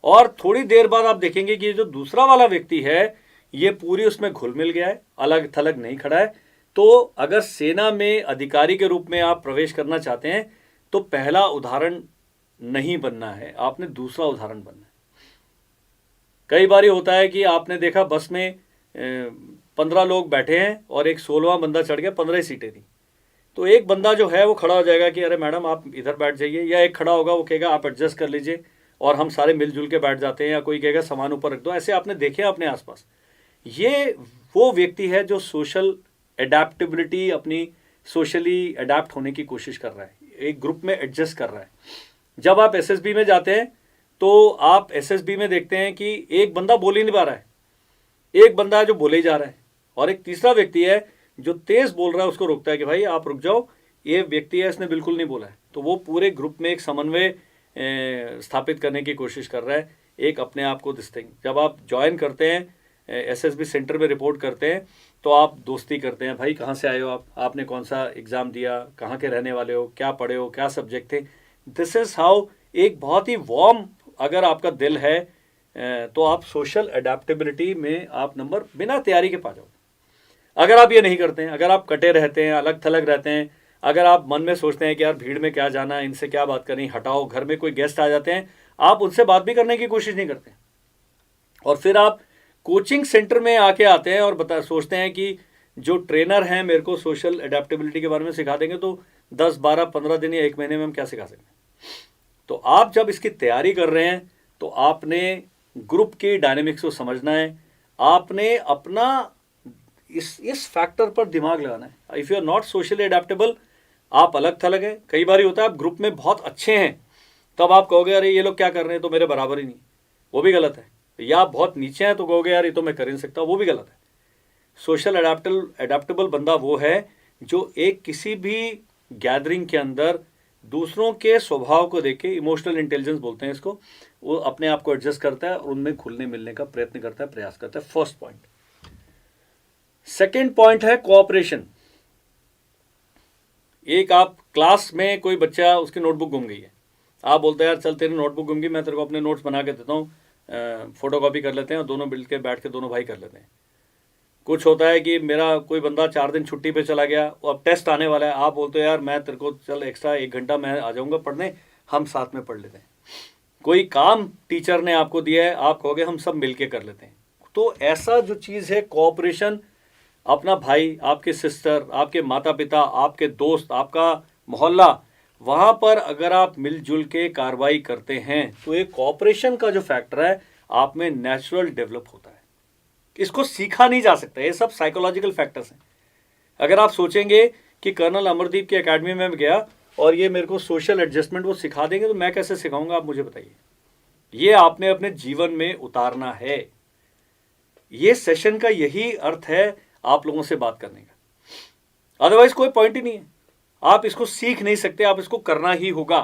और थोड़ी देर बाद आप देखेंगे कि जो दूसरा वाला व्यक्ति है ये पूरी उसमें घुल मिल गया है, अलग थलग नहीं खड़ा है। तो अगर सेना में अधिकारी के रूप में आप प्रवेश करना चाहते हैं तो पहला उदाहरण नहीं बनना है, आपने दूसरा उदाहरण बनना है। कई बार होता है कि आपने देखा बस में 15 लोग बैठे हैं और एक 16वां बंदा चढ़ गया, 15 ही सीटें थी, तो एक बंदा जो है वो खड़ा हो जाएगा कि अरे मैडम आप इधर बैठ जाइए, या एक खड़ा होगा वो कहेगा आप एडजस्ट कर लीजिए, और हम सारे मिलजुल के बैठ जाते हैं, या कोई कहेगा सामान ऊपर रख दो। ऐसे आपने देखे अपने आसपास। ये वो व्यक्ति है जो सोशल एडेप्टेबिलिटी, अपनी सोशली अडेप्ट होने की कोशिश कर रहा है, एक ग्रुप में एडजस्ट कर रहा है। जब आप एसएसबी में जाते हैं तो आप एसएसबी में देखते हैं कि एक बंदा बोल ही नहीं पा रहा है, एक बंदा है जो बोले ही जा रहा है, और एक तीसरा व्यक्ति है जो तेज बोल रहा है, उसको रोकता है कि भाई आप रुक जाओ, ये व्यक्ति है इसने बिल्कुल नहीं बोला है। तो वो पूरे ग्रुप में एक समन्वय स्थापित करने की कोशिश कर रहा है, एक अपने आप को दिस थिंग। जब आप ज्वाइन करते हैं एसएसबी सेंटर में रिपोर्ट करते हैं तो आप दोस्ती करते हैं, भाई कहाँ से आए हो आप, आपने कौन सा एग्ज़ाम दिया, कहाँ के रहने वाले हो, क्या पढ़े हो, क्या सब्जेक्ट थे। दिस इज़ हाउ एक बहुत ही वार्म अगर आपका दिल है तो आप सोशल अडेप्टेबिलिटी में आप नंबर बिना तैयारी के पा जाओ। अगर आप ये नहीं करते हैं, अगर आप कटे रहते हैं, अलग थलग रहते हैं, अगर आप मन में सोचते हैं कि यार भीड़ में क्या जाना, इनसे क्या बात करनी, हटाओ, घर में कोई गेस्ट आ जाते हैं, आप उनसे बात भी करने की कोशिश नहीं करते, और फिर आप कोचिंग सेंटर में आके आते हैं और सोचते हैं कि जो ट्रेनर हैं मेरे को सोशल अडेप्टेबिलिटी के बारे में सिखा देंगे, तो 10, 12, 15 दिन या 1 महीने में हम क्या सिखा सकते हैं। तो आप जब इसकी तैयारी कर रहे हैं तो आपने ग्रुप की डायनेमिक्स को समझना है, आपने अपना इस फैक्टर पर दिमाग लगाना है। If you are not socially adaptable, आप अलग थलग हैं। कई बार होता है आप ग्रुप में बहुत अच्छे हैं, तब आप कहोगे अरे ये लोग क्या कर रहे हैं, तो मेरे बराबर ही नहीं, वो भी गलत है। या आप बहुत नीचे हैं तो कहोगे यार ये तो मैं कर ही नहीं सकता, वो भी गलत है। सोशल अडेप्टेबल बंदा वो है जो एक किसी भी गैदरिंग के अंदर दूसरों के स्वभाव को देख के, इमोशनल इंटेलिजेंस बोलते हैं इसको, वो अपने आप को एडजस्ट करता है और उनमें घुलने मिलने का प्रयत्न करता है, प्रयास करता है। First point. सेकेंड पॉइंट है कोऑपरेशन। एक आप क्लास में कोई बच्चा, उसकी नोटबुक गुम गई है, आप बोलते हैं यार चल तेरी नोटबुक गुम गई, मैं तेरे को अपने नोट्स बना के देता हूँ, फोटोकॉपी कर लेते हैं और दोनों मिल के बैठ के दोनों भाई कर लेते हैं। कुछ होता है कि मेरा कोई बंदा 4 दिन छुट्टी पे चला गया और अब टेस्ट आने वाला है, आप बोलते हो यार मैं तेरे को चल एक्स्ट्रा 1 घंटा मैं आ जाऊँगा पढ़ने, हम साथ में पढ़ लेते हैं। कोई काम टीचर ने आपको दिया है, आप कहोगे हम सब मिल के कर लेते हैं। तो ऐसा जो चीज़ है कोऑपरेशन, अपना भाई, आपके सिस्टर, आपके माता पिता, आपके दोस्त, आपका मोहल्ला, वहाँ पर अगर आप मिलजुल के कार्रवाई करते हैं तो एक कोऑपरेशन का जो फैक्टर है आप में नेचुरल डेवलप होता है। इसको सीखा नहीं जा सकता, ये सब साइकोलॉजिकल फैक्टर्स हैं। अगर आप सोचेंगे कि कर्नल अमरदीप की एकेडमी में गया और ये मेरे को सोशल एडजस्टमेंट वो सिखा देंगे, तो मैं कैसे सिखाऊंगा, आप मुझे बताइए। ये आपने अपने जीवन में उतारना है। ये सेशन का यही अर्थ है आप लोगों से बात करने का, अदरवाइज कोई पॉइंट ही नहीं है। आप इसको सीख नहीं सकते, आप इसको करना ही होगा।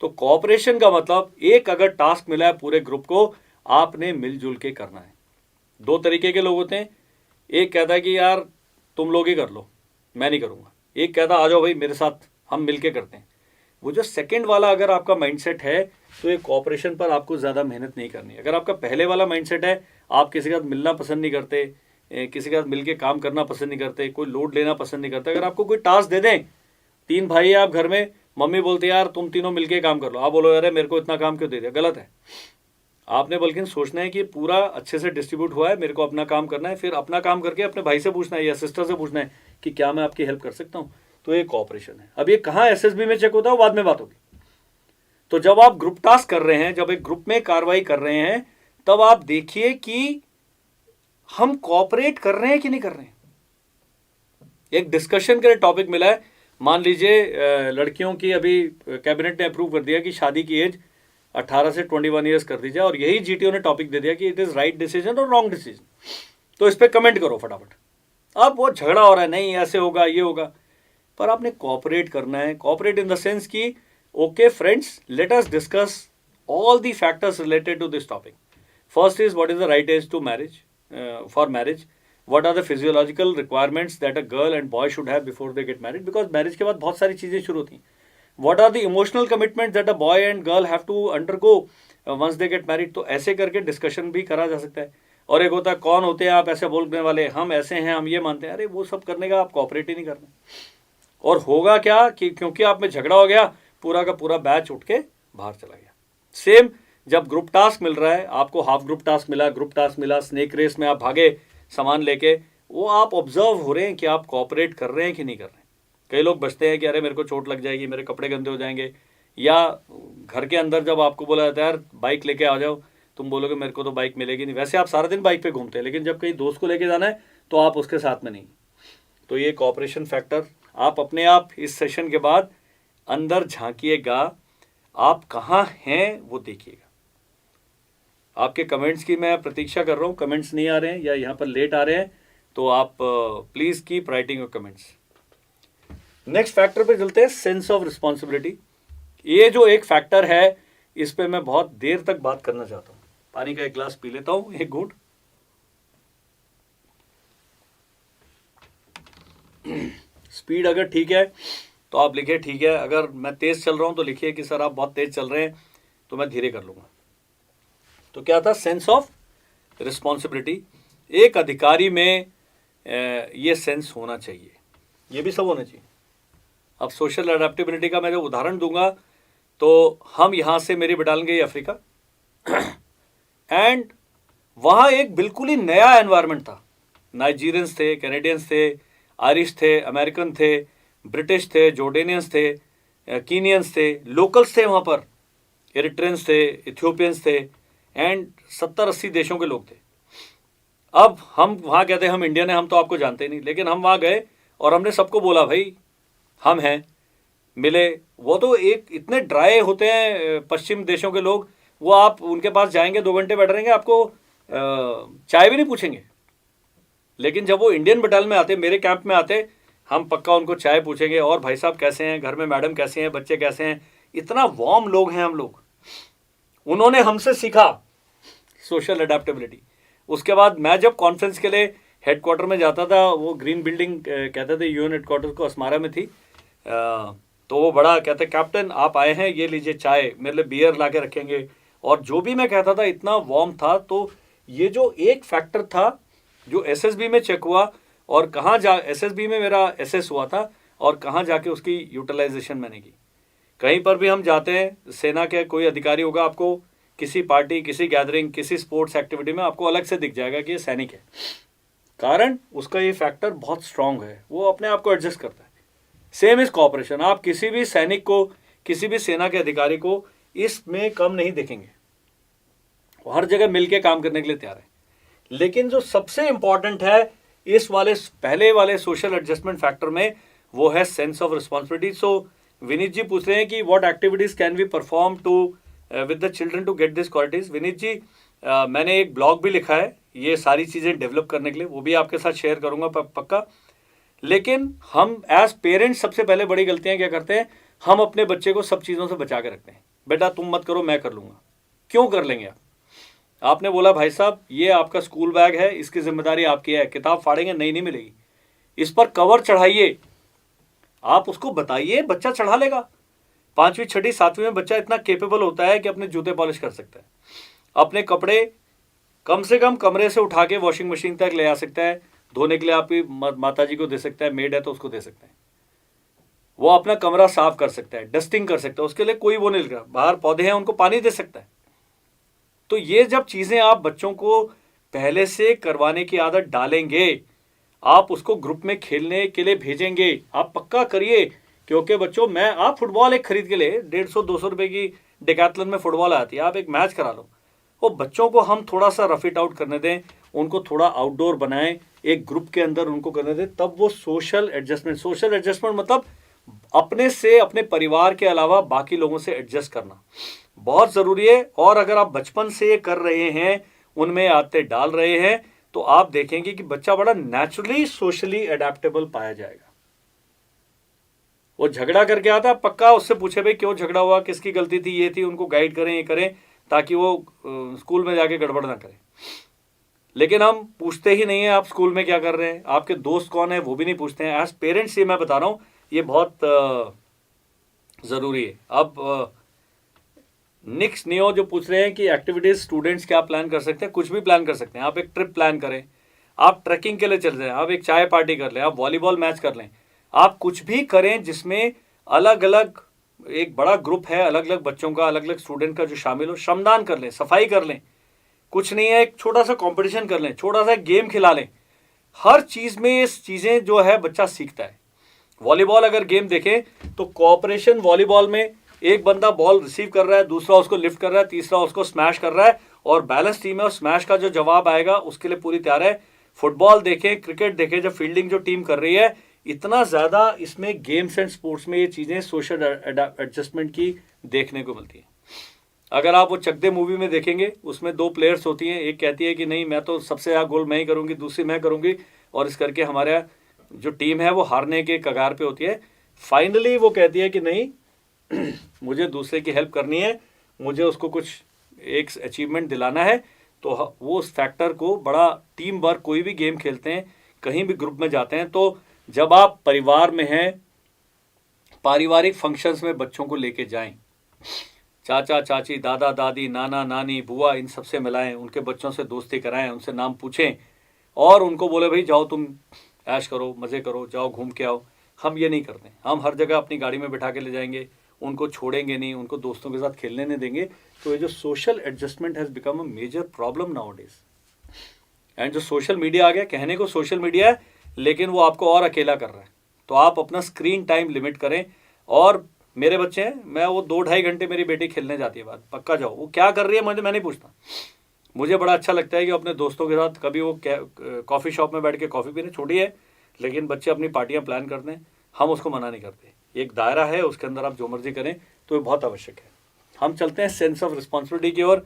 तो कोऑपरेशन का मतलब एक अगर टास्क मिला है पूरे ग्रुप को, आपने मिलजुल के करना है। 2 तरीके के लोग होते हैं, एक कहता है कि यार तुम लोग ही कर लो, मैं नहीं करूँगा। एक कहता आ जाओ भाई मेरे साथ, हम मिल के करते हैं। वो जो सेकंड वाला अगर आपका माइंडसेट है तो ये कोऑपरेशन पर आपको ज़्यादा मेहनत नहीं करनी। अगर आपका पहले वाला माइंडसेट है, आप किसी के साथ मिलना पसंद नहीं करते, किसी के साथ मिल के काम करना पसंद नहीं करते, कोई लोड लेना पसंद नहीं करते, अगर आपको कोई टास्क दे दें, 3 भाई है आप घर में, मम्मी बोलती है यार तुम तीनों मिलके काम कर लो, आप बोलो अरे मेरे को इतना काम क्यों दे दिया, गलत है। आपने बल्कि सोचना है कि पूरा अच्छे से डिस्ट्रीब्यूट हुआ है, मेरे को अपना काम करना है, फिर अपना काम करके अपने भाई से पूछना है या सिस्टर से पूछना है कि क्या मैं आपकी हेल्प कर सकता हूँ। तो ये कोऑपरेशन है। अब ये कहाँ एसएसबी में चेक होता है, बाद में बात होगी। तो जब आप ग्रुप टास्क कर रहे हैं, जब एक ग्रुप में कार्रवाई कर रहे हैं, तब आप देखिए कि हम कोऑपरेट कर रहे हैं कि नहीं कर रहे हैं। एक डिस्कशन के लिए टॉपिक मिला है, मान लीजिए लड़कियों की अभी कैबिनेट ने अप्रूव कर दिया कि शादी की एज 18 से 21 ईयर्स कर दी जाए, और यही जीटीओ ने टॉपिक दे दिया कि इट इज़ राइट डिसीजन और रॉन्ग डिसीजन। तो इस पर कमेंट करो फटाफट। अब वो झगड़ा हो रहा है, नहीं ऐसे होगा ये होगा, पर आपने कोऑपरेट करना है। कोऑपरेट इन द सेंस कि okay friends, let us discuss all the factors related to this topic. First is, what is the right age to marriage, for marriage? What are the physiological requirements that a girl and boy should have before they get married? Because marriage के बाद बहुत सारी चीज़ें शुरू होती हैं. What are the emotional commitments that a boy and girl have to undergo once they get married? तो ऐसे करके डिस्कशन भी करा जा सकता है. और एक होता है, कौन होते हैं आप ऐसे बोलने वाले, हम ऐसे हैं, हम ये मानते हैं. अरे वो सब करने का आप कॉपरेट ही नहीं करना. और होगा क्या कि क्योंकि आप में झगड़ा हो गया, पूरा का पूरा बैच उठ के बाहर चला गया. सेम जब ग्रुप टास्क मिल रहा है, आपको हाफ ग्रुप टास्क मिला, ग्रुप टास्क मिला, स्नेक रेस में आप भागे सामान लेके, वो आप ऑब्जर्व हो रहे हैं कि आप कॉपरेट कर रहे हैं कि नहीं कर रहे हैं. कई लोग बचते हैं कि अरे मेरे को चोट लग जाएगी, मेरे कपड़े गंदे हो जाएंगे. या घर के अंदर जब आपको बोला जाता है यार बाइक लेके आ जाओ, तुम बोलोगे मेरे को तो बाइक मिलेगी नहीं. वैसे आप सारा दिन बाइक पे घूमते हैं, लेकिन जब कहीं दोस्त को लेके जाना है तो आप उसके साथ में नहीं. तो ये कॉपरेशन फैक्टर आप अपने आप इस सेशन के बाद अंदर झांकिएगा, आप कहाँ हैं वो देखिएगा. आपके कमेंट्स की मैं प्रतीक्षा कर रहा हूँ. कमेंट्स नहीं आ रहे हैं या यहाँ पर लेट आ रहे हैं तो आप please keep writing your comments. Next factor पे चलते हैं, सेंस ऑफ रिस्पॉन्सिबिलिटी. ये जो एक फैक्टर है, इस पे मैं बहुत देर तक बात करना चाहता हूँ. पानी का एक गिलास पी लेता हूँ, एक घूंट. स्पीड अगर ठीक है तो आप लिखिए ठीक है. अगर मैं तेज़ चल रहा हूँ तो लिखिए कि सर आप बहुत तेज़ चल रहे हैं, तो मैं धीरे कर लूँगा. तो क्या था, सेंस ऑफ रिस्पॉन्सिबिलिटी. एक अधिकारी में ये सेंस होना चाहिए, ये भी सब होना चाहिए. अब सोशल अडेप्टेबिलिटी का मैं जो उदाहरण दूंगा, तो हम यहाँ से मेरी बटालियन गई अफ्रीका एंड वहाँ एक बिल्कुल ही नया एनवायरनमेंट था. नाइजीरियंस थे, कैनेडियंस थे, आयरिश थे, अमेरिकन थे, ब्रिटिश थे, जॉर्डेनियंस थे, कीनियंस थे, लोकल्स थे वहाँ पर, एरिट्रियंस थे, इथियोपियंस थे एंड 70-80 देशों के लोग थे. अब हम वहाँ कहते हैं हम इंडियन हैं, हम तो आपको जानते ही नहीं. लेकिन हम वहाँ गए और हमने सबको बोला भाई हम हैं, मिले. वो तो एक इतने ड्राई होते हैं पश्चिम देशों के लोग, वो आप उनके पास जाएंगे 2 घंटे बैठ रहेंगे, आपको चाय भी नहीं पूछेंगे. लेकिन जब वो इंडियन बटालियन में आते, मेरे कैंप में आते, हम पक्का उनको चाय पूछेंगे, और भाई साहब कैसे हैं, घर में मैडम कैसे हैं, बच्चे कैसे हैं. इतना वार्म लोग हैं हम लोग. उन्होंने हमसे सीखा सोशल अडेप्टेबिलिटी. उसके बाद मैं जब कॉन्फ्रेंस के लिए हेडक्वार्टर में जाता था, वो ग्रीन बिल्डिंग कहते थे यूएन हेडक्वार्टर को, अस्मारा में थी. तो वो बड़ा कहते कैप्टन आप आए हैं, ये लीजिए चाय, मेरे लिए बियर ला के रखेंगे. और जो भी मैं कहता था इतना वार्म था. तो ये जो एक फैक्टर था जो एसएसबी में चेक हुआ, और कहाँ जा एसएसबी में मेरा एसएस हुआ था, और कहाँ जाके उसकी यूटिलाइजेशन मैंने की. कहीं पर भी हम जाते हैं, सेना के कोई अधिकारी होगा, आपको किसी पार्टी, किसी गैदरिंग, किसी स्पोर्ट्स एक्टिविटी में आपको अलग से दिख जाएगा कि ये सैनिक है. कारण उसका ये फैक्टर बहुत स्ट्रांग है, वो अपने आप को एडजस्ट करता है. Same is cooperation. आप किसी भी सैनिक को, किसी भी सेना के अधिकारी को इसमें कम नहीं देखेंगे. वो हर जगह मिलके काम करने के लिए तैयार है. लेकिन जो सबसे इंपॉर्टेंट है इस वाले पहले वाले सोशल एडजस्टमेंट फैक्टर में, वो है sense of responsibility. So Vineet ji पूछ रहे हैं कि what activities can we perform to with the children to get this qualities. Vineet ji, मैंने एक ब्लॉग भी लिखा है ये सारी चीज़ें डेवलप करने के लिए, वो भी आपके साथ शेयर करूंगा पक्का. लेकिन हम एज पेरेंट्स सबसे पहले बड़ी गलतियां क्या करते हैं, हम अपने बच्चे को सब चीज़ों से बचा के रखते हैं. बेटा तुम मत करो, मैं कर लूँगा. क्यों कर लेंगे आप? आपने बोला भाई साहब ये आपका स्कूल बैग है, इसकी जिम्मेदारी आपकी है, किताब फाड़ेंगे नहीं मिलेगी, इस पर कवर चढ़ाइए. आप उसको बताइए, बच्चा चढ़ा लेगा. 5वीं 6वीं 7वीं में बच्चा इतना केपेबल होता है कि अपने जूते पॉलिश कर सकता है, अपने कपड़े कम से कम कमरे से उठा के वॉशिंग मशीन तक ले आ सकता है, धोने के लिए आपकी माता जी को दे सकता है, मेड है तो उसको दे सकते हैं. वो अपना कमरा साफ कर सकता है, डस्टिंग कर सकता है, उसके लिए कोई वो नहीं लग रहा. बाहर पौधे हैं उनको पानी दे सकता है. तो ये जब चीज़ें आप बच्चों को पहले से करवाने की आदत डालेंगे, आप उसको ग्रुप में खेलने के लिए भेजेंगे, आप पक्का करिए. क्योंकि बच्चों आप फुटबॉल एक खरीद के लिए 150-200 रुपए की डेकाथलन में फुटबॉल आती है, आप एक मैच करा लो. वो बच्चों को हम थोड़ा सा रफ इट आउट करने दें, उनको थोड़ा आउटडोर बनाएं, एक ग्रुप के अंदर उनको करने दें, तब वो सोशल एडजस्टमेंट मतलब अपने से, अपने परिवार के अलावा बाकी लोगों से एडजस्ट करना बहुत ज़रूरी है. और अगर आप बचपन से ये कर रहे हैं, उनमें आदतें डाल रहे हैं, तो आप देखेंगे कि बच्चा बड़ा नेचुरली सोशली अडेप्टेबल पाया जाएगा. वो झगड़ा करके आता, पक्का उससे पूछे भाई क्यों झगड़ा हुआ, किसकी गलती थी, ये थी, उनको गाइड करें, ये करें. ताकि वो स्कूल में जाके गड़बड़ ना करे। लेकिन हम पूछते ही नहीं है आप स्कूल में क्या कर रहे हैं, आपके दोस्त कौन है वो भी नहीं पूछते हैं। एज पेरेंट्स ये मैं बता रहा हूँ, ये बहुत ज़रूरी है। अब निक्स नियो जो पूछ रहे हैं कि एक्टिविटीज़ स्टूडेंट्स क्या प्लान कर सकते हैं, कुछ भी प्लान कर सकते हैं। आप एक ट्रिप प्लान करें, आप ट्रैकिंग के लिए चल रहे हैं, आप एक चाय पार्टी कर लें, आप वॉलीबॉल मैच कर लें, आप कुछ भी करें जिसमें अलग अलग एक बड़ा ग्रुप है, अलग अलग बच्चों का, अलग अलग स्टूडेंट का जो शामिल हो। श्रमदान कर लें, सफाई कर लें, कुछ नहीं है एक छोटा सा कंपटीशन कर लें, छोटा सा गेम खिला लें। हर चीज़ में ये चीज़ें जो है बच्चा सीखता है। वॉलीबॉल अगर गेम देखें तो कोऑपरेशन वॉलीबॉल में एक बंदा बॉल रिसीव कर रहा है, दूसरा उसको लिफ्ट कर रहा है, तीसरा उसको स्मैश कर रहा है, और बैलेंस टीम है और स्मैश का जो जवाब आएगा उसके लिए पूरी तैयार है। फुटबॉल देखें, क्रिकेट देखें, जब फील्डिंग जो टीम कर रही है, इतना ज़्यादा इसमें गेम्स एंड स्पोर्ट्स में ये चीज़ें सोशल एडजस्टमेंट की देखने को मिलती हैं। अगर आप वो चक दे मूवी में देखेंगे, उसमें दो प्लेयर्स होती हैं, एक कहती है कि नहीं मैं तो सबसे ज़्यादा गोल मैं ही करूँगी, दूसरी मैं करूँगी, और इस करके हमारा जो टीम है वो हारने के कगार पे होती है। फाइनली वो कहती है कि नहीं मुझे दूसरे की हेल्प करनी है, मुझे उसको कुछ एक अचीवमेंट दिलाना है। तो वो उस फैक्टर को बड़ा टीम वर्क, कोई भी गेम खेलते हैं, कहीं भी ग्रुप में जाते हैं, तो जब आप परिवार में हैं, पारिवारिक फंक्शंस में बच्चों को लेके जाएं, चाचा चाची, दादा दादी, नाना नानी, बुआ, इन सबसे मिलाएं, उनके बच्चों से दोस्ती कराएं, उनसे नाम पूछें और उनको बोले भाई जाओ तुम ऐश करो, मज़े करो, जाओ घूम के आओ। हम ये नहीं करते, हम हर जगह अपनी गाड़ी में बिठा के ले जाएंगे, उनको छोड़ेंगे नहीं, उनको दोस्तों के साथ खेलने नहीं देंगे। तो ये जो social adjustment has become a major problem nowadays. And जो सोशल मीडिया आ गया, कहने को सोशल मीडिया है लेकिन वो आपको और अकेला कर रहा है। तो आप अपना स्क्रीन टाइम लिमिट करें। और मेरे बच्चे हैं, मैं वो 2-2.5 घंटे मेरी बेटी खेलने जाती है, बात पक्का जाओ, वो क्या कर रही है मुझे मैं नहीं पूछता। मुझे बड़ा अच्छा लगता है कि अपने दोस्तों के साथ कभी वो कॉफ़ी शॉप में बैठ के कॉफ़ी पीने, छोटी है लेकिन बच्चे अपनी पार्टियां प्लान करते हैं, हम उसको मना नहीं करते। एक दायरा है, उसके अंदर आप जो मर्जी करें, तो ये बहुत आवश्यक है। हम चलते हैं सेंस ऑफ रिस्पॉन्सिबिलिटी की ओर।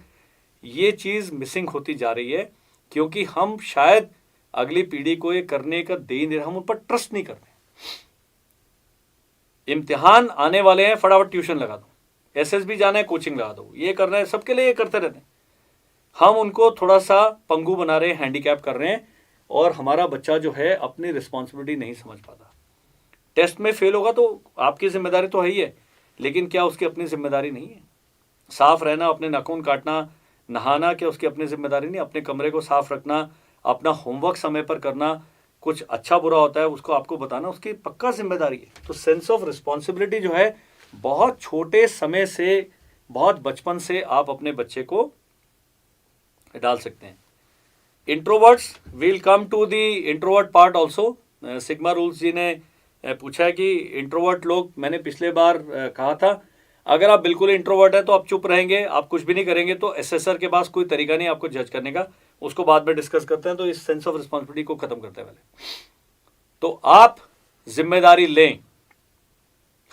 ये चीज़ मिसिंग होती जा रही है क्योंकि हम शायद अगली पीढ़ी को ये करने का दे ही नहीं रहे, हम उन पर ट्रस्ट नहीं करते। इम्तिहान आने वाले हैं, फटाफट ट्यूशन लगा दो, एसएसबी जाना है कोचिंग लगा दो, ये करना है, सबके लिए ये करते रहते हैं। हम उनको थोड़ा सा पंगु बना रहे हैं, हैंडीकैप कर रहे हैं, और हमारा बच्चा जो है अपनी रिस्पॉन्सिबिलिटी नहीं समझ पाता। टेस्ट में फेल होगा तो आपकी जिम्मेदारी तो है ही है, लेकिन क्या उसकी अपनी जिम्मेदारी नहीं है? साफ रहना, अपने नाखून काटना, नहाना, क्या उसकी अपनी जिम्मेदारी नहीं? अपने कमरे को साफ रखना, अपना होमवर्क समय पर करना, कुछ अच्छा बुरा होता है उसको आपको बताना, उसकी पक्का जिम्मेदारी है। तो सेंस ऑफ रिस्पॉन्सिबिलिटी जो है बहुत छोटे समय से, बहुत बचपन से आप अपने बच्चे को डाल सकते हैं। Introverts, will come to the introvert part also. Sigma rules ji ने पूछा है कि इंट्रोवर्ट लोग, मैंने पिछले बार कहा था अगर आप बिल्कुल इंट्रोवर्ट हैं तो आप चुप रहेंगे, आप कुछ भी नहीं करेंगे, तो एसेसर के पास कोई तरीका नहीं आपको जज करने का, उसको बाद में डिस्कस करते हैं। तो इस सेंस ऑफ रिस्पॉन्सिबिलिटी को खत्म करते हैं पहले। तो आप जिम्मेदारी लें।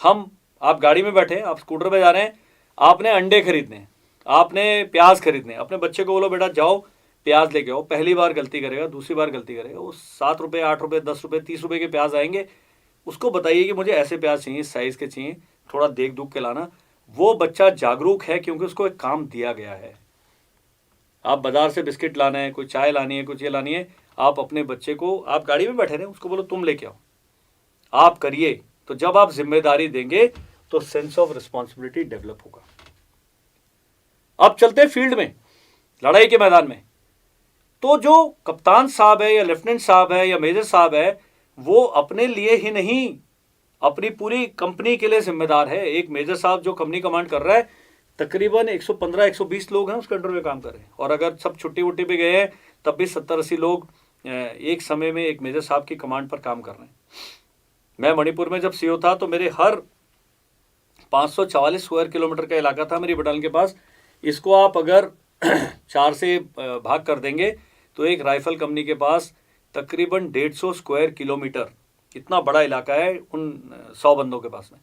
आप गाड़ी में बैठे, आप स्कूटर पे जा रहे हैं, आपने अंडे खरीदने, आपने प्याज खरीदने, अपने बच्चे को बोलो बेटा जाओ प्याज लेके आओ। पहली बार गलती करेगा, दूसरी बार गलती करेगा, वो 7 रुपये, 8 रुपये, 10 रुपये, 30 रुपये के प्याज आएंगे। उसको बताइए कि मुझे ऐसे प्याज चाहिए, इस साइज़ के चाहिए, थोड़ा देख दुख के लाना। वो बच्चा जागरूक है क्योंकि उसको एक काम दिया गया है। आप बाजार से बिस्किट लाना है, कोई चाय लानी है, कुछ ये लानी है, आप अपने बच्चे को, आप गाड़ी में बैठे रहे, उसको बोलो तुम लेके आओ, आप करिए। तो जब आप जिम्मेदारी देंगे तो सेंस ऑफ रिस्पॉन्सिबिलिटी डेवलप होगा। अब चलते हैं फील्ड में, लड़ाई के मैदान में। तो जो कप्तान साहब है या लेफ्टिनेंट साहब है या मेजर साहब है, वो अपने लिए ही नहीं, अपनी पूरी कंपनी के लिए जिम्मेदार है। एक मेजर साहब जो कंपनी कमांड कर रहा है, तकरीबन 115-120 लोग हैं उसके अंडर में काम कर रहे हैं, और अगर सब छुट्टी वुट्टी पे गए हैं तब भी 70-80 लोग एक समय में एक मेजर साहब की कमांड पर काम कर रहे हैं। मैं मणिपुर में जब सीओ था तो मेरे हर 544 स्क्वायर किलोमीटर का इलाका था मेरी बटालियन के पास, इसको आप अगर 4 से भाग कर देंगे तो एक राइफल कंपनी के पास तकरीबन 150 स्क्वायर किलोमीटर, इतना बड़ा इलाका है उन 100 बंदों के पास में।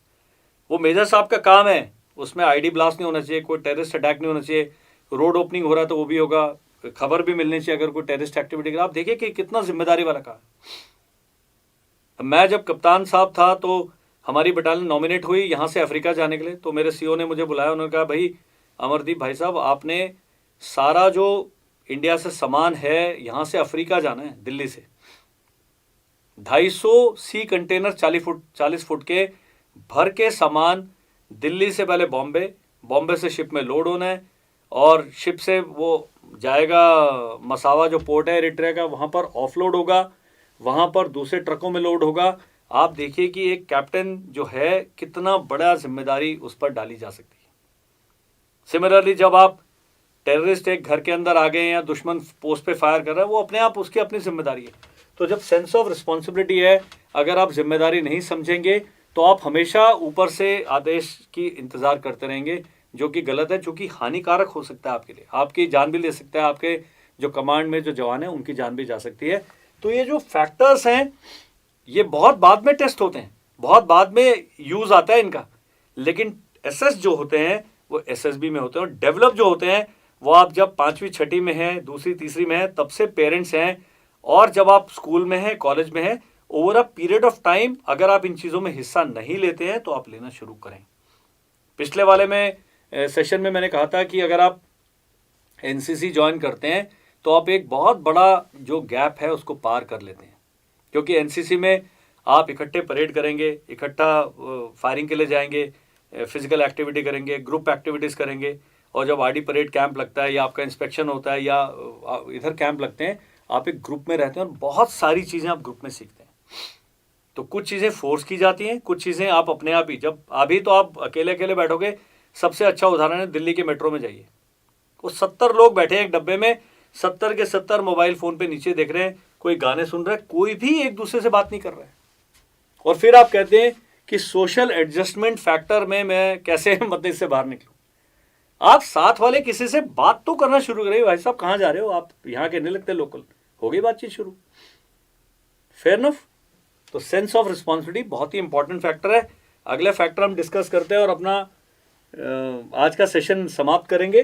वो मेजर साहब का काम है, उसमें आईडी ब्लास्ट नहीं होना चाहिए, कोई टेररिस्ट अटैक नहीं होना चाहिए, रोड ओपनिंग हो रहा है तो वो भी होगा, खबर भी मिलनी चाहिए अगर कोई टेररिस्ट एक्टिविटी। आप देखिए कि कितना जिम्मेदारी वाला काम। मैं जब कप्तान साहब था तो हमारी बटालियन नॉमिनेट हुई यहाँ से अफ्रीका जाने के लिए, तो मेरे सीओ ने मुझे बुलाया, उन्होंने कहा भाई अमरदीप भाई साहब, आपने सारा जो इंडिया से सामान है यहाँ से अफ्रीका जाना है, दिल्ली से 250 सी कंटेनर 40 फुट के भर के सामान दिल्ली से पहले बॉम्बे, बॉम्बे से शिप में लोड होना है और शिप से वो जाएगा मसावा जो पोर्ट है एरिट्रिया का, वहाँ पर ऑफलोड होगा, वहाँ पर दूसरे ट्रकों में लोड होगा। आप देखिए कि एक कैप्टन जो है कितना बड़ा जिम्मेदारी उस पर डाली जा सकती है। सिमिलरली जब आप टेररिस्ट एक घर के अंदर आ गए या दुश्मन पोस्ट पे फायर कर रहा है, वो अपने आप उसकी अपनी जिम्मेदारी है। तो जब सेंस ऑफ रिस्पॉन्सिबिलिटी है, अगर आप जिम्मेदारी नहीं समझेंगे तो आप हमेशा ऊपर से आदेश की इंतज़ार करते रहेंगे, जो कि गलत है, जो कि हानिकारक हो सकता है आपके लिए, आपकी जान भी ले सकता है, आपके जो कमांड में जो जवान है उनकी जान भी जा सकती है। तो ये जो फैक्टर्स हैं ये बहुत बाद में टेस्ट होते हैं, बहुत बाद में यूज़ आता है इनका, लेकिन एसएस जो होते हैं वो एसएसबी में होते हैं, और डेवलप जो होते हैं वो आप जब 5वीं 6ठी में हैं, दूसरी तीसरी में हैं, तब से पेरेंट्स हैं, और जब आप स्कूल में हैं, कॉलेज में हैं, over a period of time अगर आप इन चीज़ों में हिस्सा नहीं लेते हैं तो आप लेना शुरू करें। पिछले वाले में सेशन में मैंने कहा था कि अगर आप एनसीसी ज्वाइन करते हैं तो आप एक बहुत बड़ा जो गैप है उसको पार कर लेते हैं, क्योंकि एनसीसी में आप इकट्ठे परेड करेंगे, इकट्ठा फायरिंग के लिए जाएंगे, फिजिकल एक्टिविटी करेंगे, ग्रुप एक्टिविटीज़ करेंगे, और जब आरडी परेड कैंप लगता है या आपका इंस्पेक्शन होता है या इधर कैंप लगते हैं, आप एक ग्रुप में रहते हैं और बहुत सारी चीज़ें आप ग्रुप में सीखते हैं। तो कुछ चीज़ें फोर्स की जाती हैं, कुछ चीज़ें आप अपने आप ही, जब अभी तो आप अकेले अकेले बैठोगे, सबसे अच्छा उदाहरण है दिल्ली के मेट्रो में जाइए, वो 70 लोग बैठे हैं एक डब्बे में, 70 के 70 मोबाइल फ़ोन पे नीचे देख रहे हैं, कोई गाने सुन रहा है, कोई भी एक दूसरे से बात नहीं कर रहा है। और फिर आप कहते हैं कि सोशल एडजस्टमेंट फैक्टर में मैं कैसे मतलब इससे बाहर निकलूँ। आप साथ वाले किसी से बात तो करना शुरू करें, भाई साहब कहाँ जा रहे हो, आप यहाँ के नहीं लगते लोकल, हो गई बातचीत शुरू, फेयर इनफ। तो सेंस ऑफ रिस्पॉन्सिबिलिटी बहुत ही इंपॉर्टेंट फैक्टर है। अगले फैक्टर हम डिस्कस करते हैं और अपना आज का सेशन समाप्त करेंगे।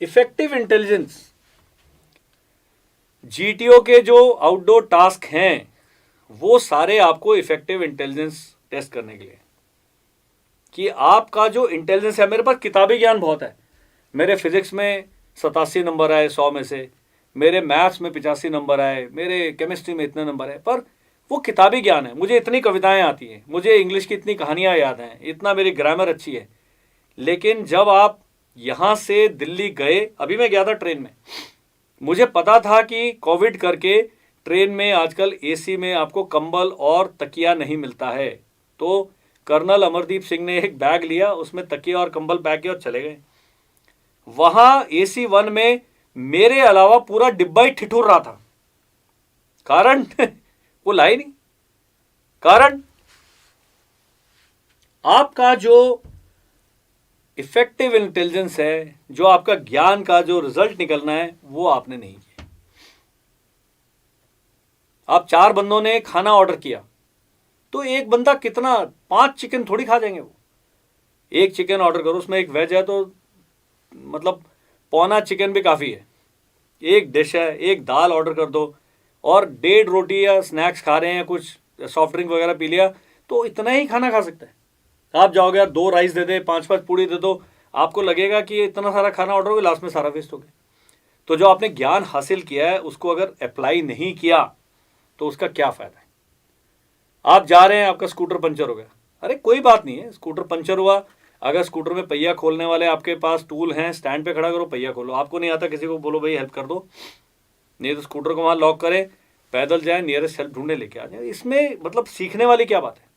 इफेक्टिव इंटेलिजेंस, जीटीओ के जो आउटडोर टास्क हैं वो सारे आपको इफेक्टिव इंटेलिजेंस टेस्ट करने के लिए, कि आपका जो इंटेलिजेंस है, मेरे पास किताबी ज्ञान बहुत है, मेरे फिजिक्स में 87 नंबर आए 100 में से, मेरे मैथ्स में 85 नंबर आए, मेरे केमिस्ट्री में इतने नंबर है, पर वो किताबी ज्ञान है। मुझे इतनी कविताएं आती हैं, मुझे इंग्लिश की इतनी कहानियां याद हैं, इतना मेरी ग्रामर अच्छी है। लेकिन जब आप यहाँ से दिल्ली गए, अभी मैं गया था ट्रेन में, मुझे पता था कि कोविड करके ट्रेन में आजकल एसी में आपको कंबल और तकिया नहीं मिलता है, तो कर्नल अमरदीप सिंह ने एक बैग लिया, उसमें तकिया और कंबल पैक किया और चले गए। वहां AC 1 में मेरे अलावा पूरा डिब्बा ही ठिठुर रहा था, कारण वो लाई नहीं। कारण आपका जो इफेक्टिव इंटेलिजेंस है, जो आपका ज्ञान का जो रिजल्ट निकलना है, वो आपने नहीं किया। आप 4 बंदों ने खाना ऑर्डर किया, तो एक बंदा कितना, 5 चिकन थोड़ी खा जाएंगे वो। एक चिकन ऑर्डर करो, उसमें एक वेज है तो मतलब पौना चिकन भी काफ़ी है। एक डिश है, एक दाल ऑर्डर कर दो, और 1.5 रोटी या स्नैक्स खा रहे हैं, कुछ सॉफ्ट ड्रिंक वगैरह पी लिया, तो इतना ही खाना खा सकते हैं। आप जाओगे यार 2 राइस दे दे, 5-5 पूड़ी दे दो, आपको लगेगा कि इतना सारा खाना ऑर्डर हो गया, लास्ट में सारा वेस्ट हो गया। तो जो आपने ज्ञान हासिल किया है उसको अगर अप्लाई नहीं किया तो उसका क्या फ़ायदा है। आप जा रहे हैं, आपका स्कूटर पंचर हो गया, अरे कोई बात नहीं है, स्कूटर पंचर हुआ, अगर स्कूटर में पहिया खोलने वाले आपके पास टूल हैं, स्टैंड पे खड़ा करो, पहिया खोलो। आपको नहीं आता, किसी को बोलो भाई हेल्प कर दो, नहीं तो स्कूटर को वहाँ लॉक करें, पैदल जाएं, नियरेस्ट हेल्प ढूंढने लेके आ जाए। इसमें मतलब सीखने वाली क्या बात है।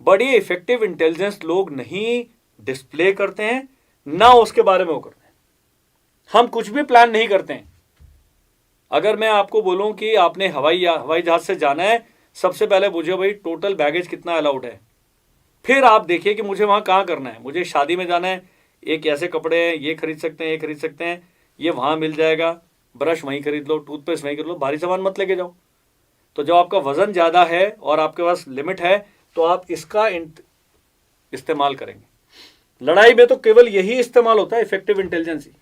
बड़ी इफेक्टिव इंटेलिजेंस लोग नहीं डिस्प्ले करते हैं, ना उसके बारे में वो करते हैं। हम कुछ भी प्लान नहीं करते हैं। अगर मैं आपको बोलूं कि आपने हवाई जहाज से जाना है, सबसे पहले पूछो भाई टोटल बैगेज कितना अलाउड है, फिर आप देखिए कि मुझे वहाँ कहाँ करना है। मुझे शादी में जाना है, एक ऐसे कपड़े हैं, ये खरीद सकते हैं, ये खरीद सकते हैं, ये वहाँ मिल जाएगा, ब्रश वहीं खरीद लो, टूथपेस्ट वहीं खरीद लो, भारी सामान मत लेके जाओ। तो जब आपका वज़न ज़्यादा है और आपके पास लिमिट है तो आप इसका इस्तेमाल करेंगे। लड़ाई में तो केवल यही इस्तेमाल होता है, इफेक्टिव इंटेलिजेंस ही।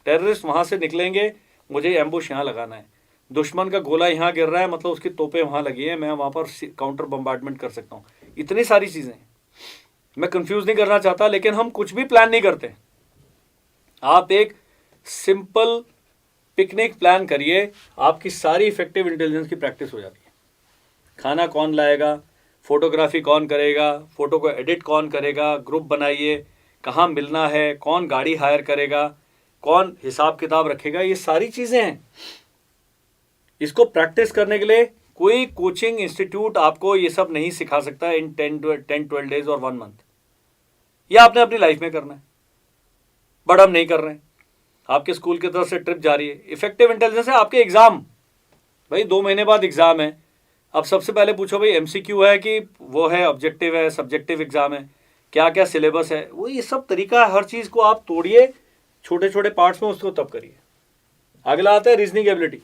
टेररिस्ट वहाँ से निकलेंगे, मुझे एम्बुश यहाँ लगाना है, दुश्मन का गोला यहाँ गिर रहा है, मतलब उसकी तोपें वहाँ लगी हैं, मैं वहाँ पर काउंटर बम्बार्डमेंट कर सकता हूँ। इतनी सारी चीज़ें, मैं कंफ्यूज नहीं करना चाहता, लेकिन हम कुछ भी प्लान नहीं करते। आप एक सिंपल पिकनिक प्लान करिए, आपकी सारी इफेक्टिव इंटेलिजेंस की प्रैक्टिस हो जाती है। खाना कौन लाएगा, फोटोग्राफी कौन करेगा, फोटो को एडिट कौन करेगा, ग्रुप बनाइए, कहाँ मिलना है, कौन गाड़ी हायर करेगा, कौन हिसाब किताब रखेगा, ये सारी चीज़ें हैं। इसको प्रैक्टिस करने के लिए कोई कोचिंग इंस्टीट्यूट आपको ये सब नहीं सिखा सकता इन 10-12 डेज और 1 मंथ। यह आपने अपनी लाइफ में करना है, बट हम नहीं कर रहे हैं। आपके स्कूल की तरफ से ट्रिप जा रही है, इफेक्टिव इंटेलिजेंस है आपके एग्जाम। भाई 2 महीने बाद एग्जाम है, अब सबसे पहले पूछो भाई एमसीक्यू है कि वो है ऑब्जेक्टिव है, सब्जेक्टिव एग्जाम है, क्या क्या सिलेबस है, वो ये सब तरीका है। हर चीज़ को आप तोड़िए छोटे छोटे पार्ट्स में, उसको तब करिए। अगला आता है रीजनिंग एबिलिटी।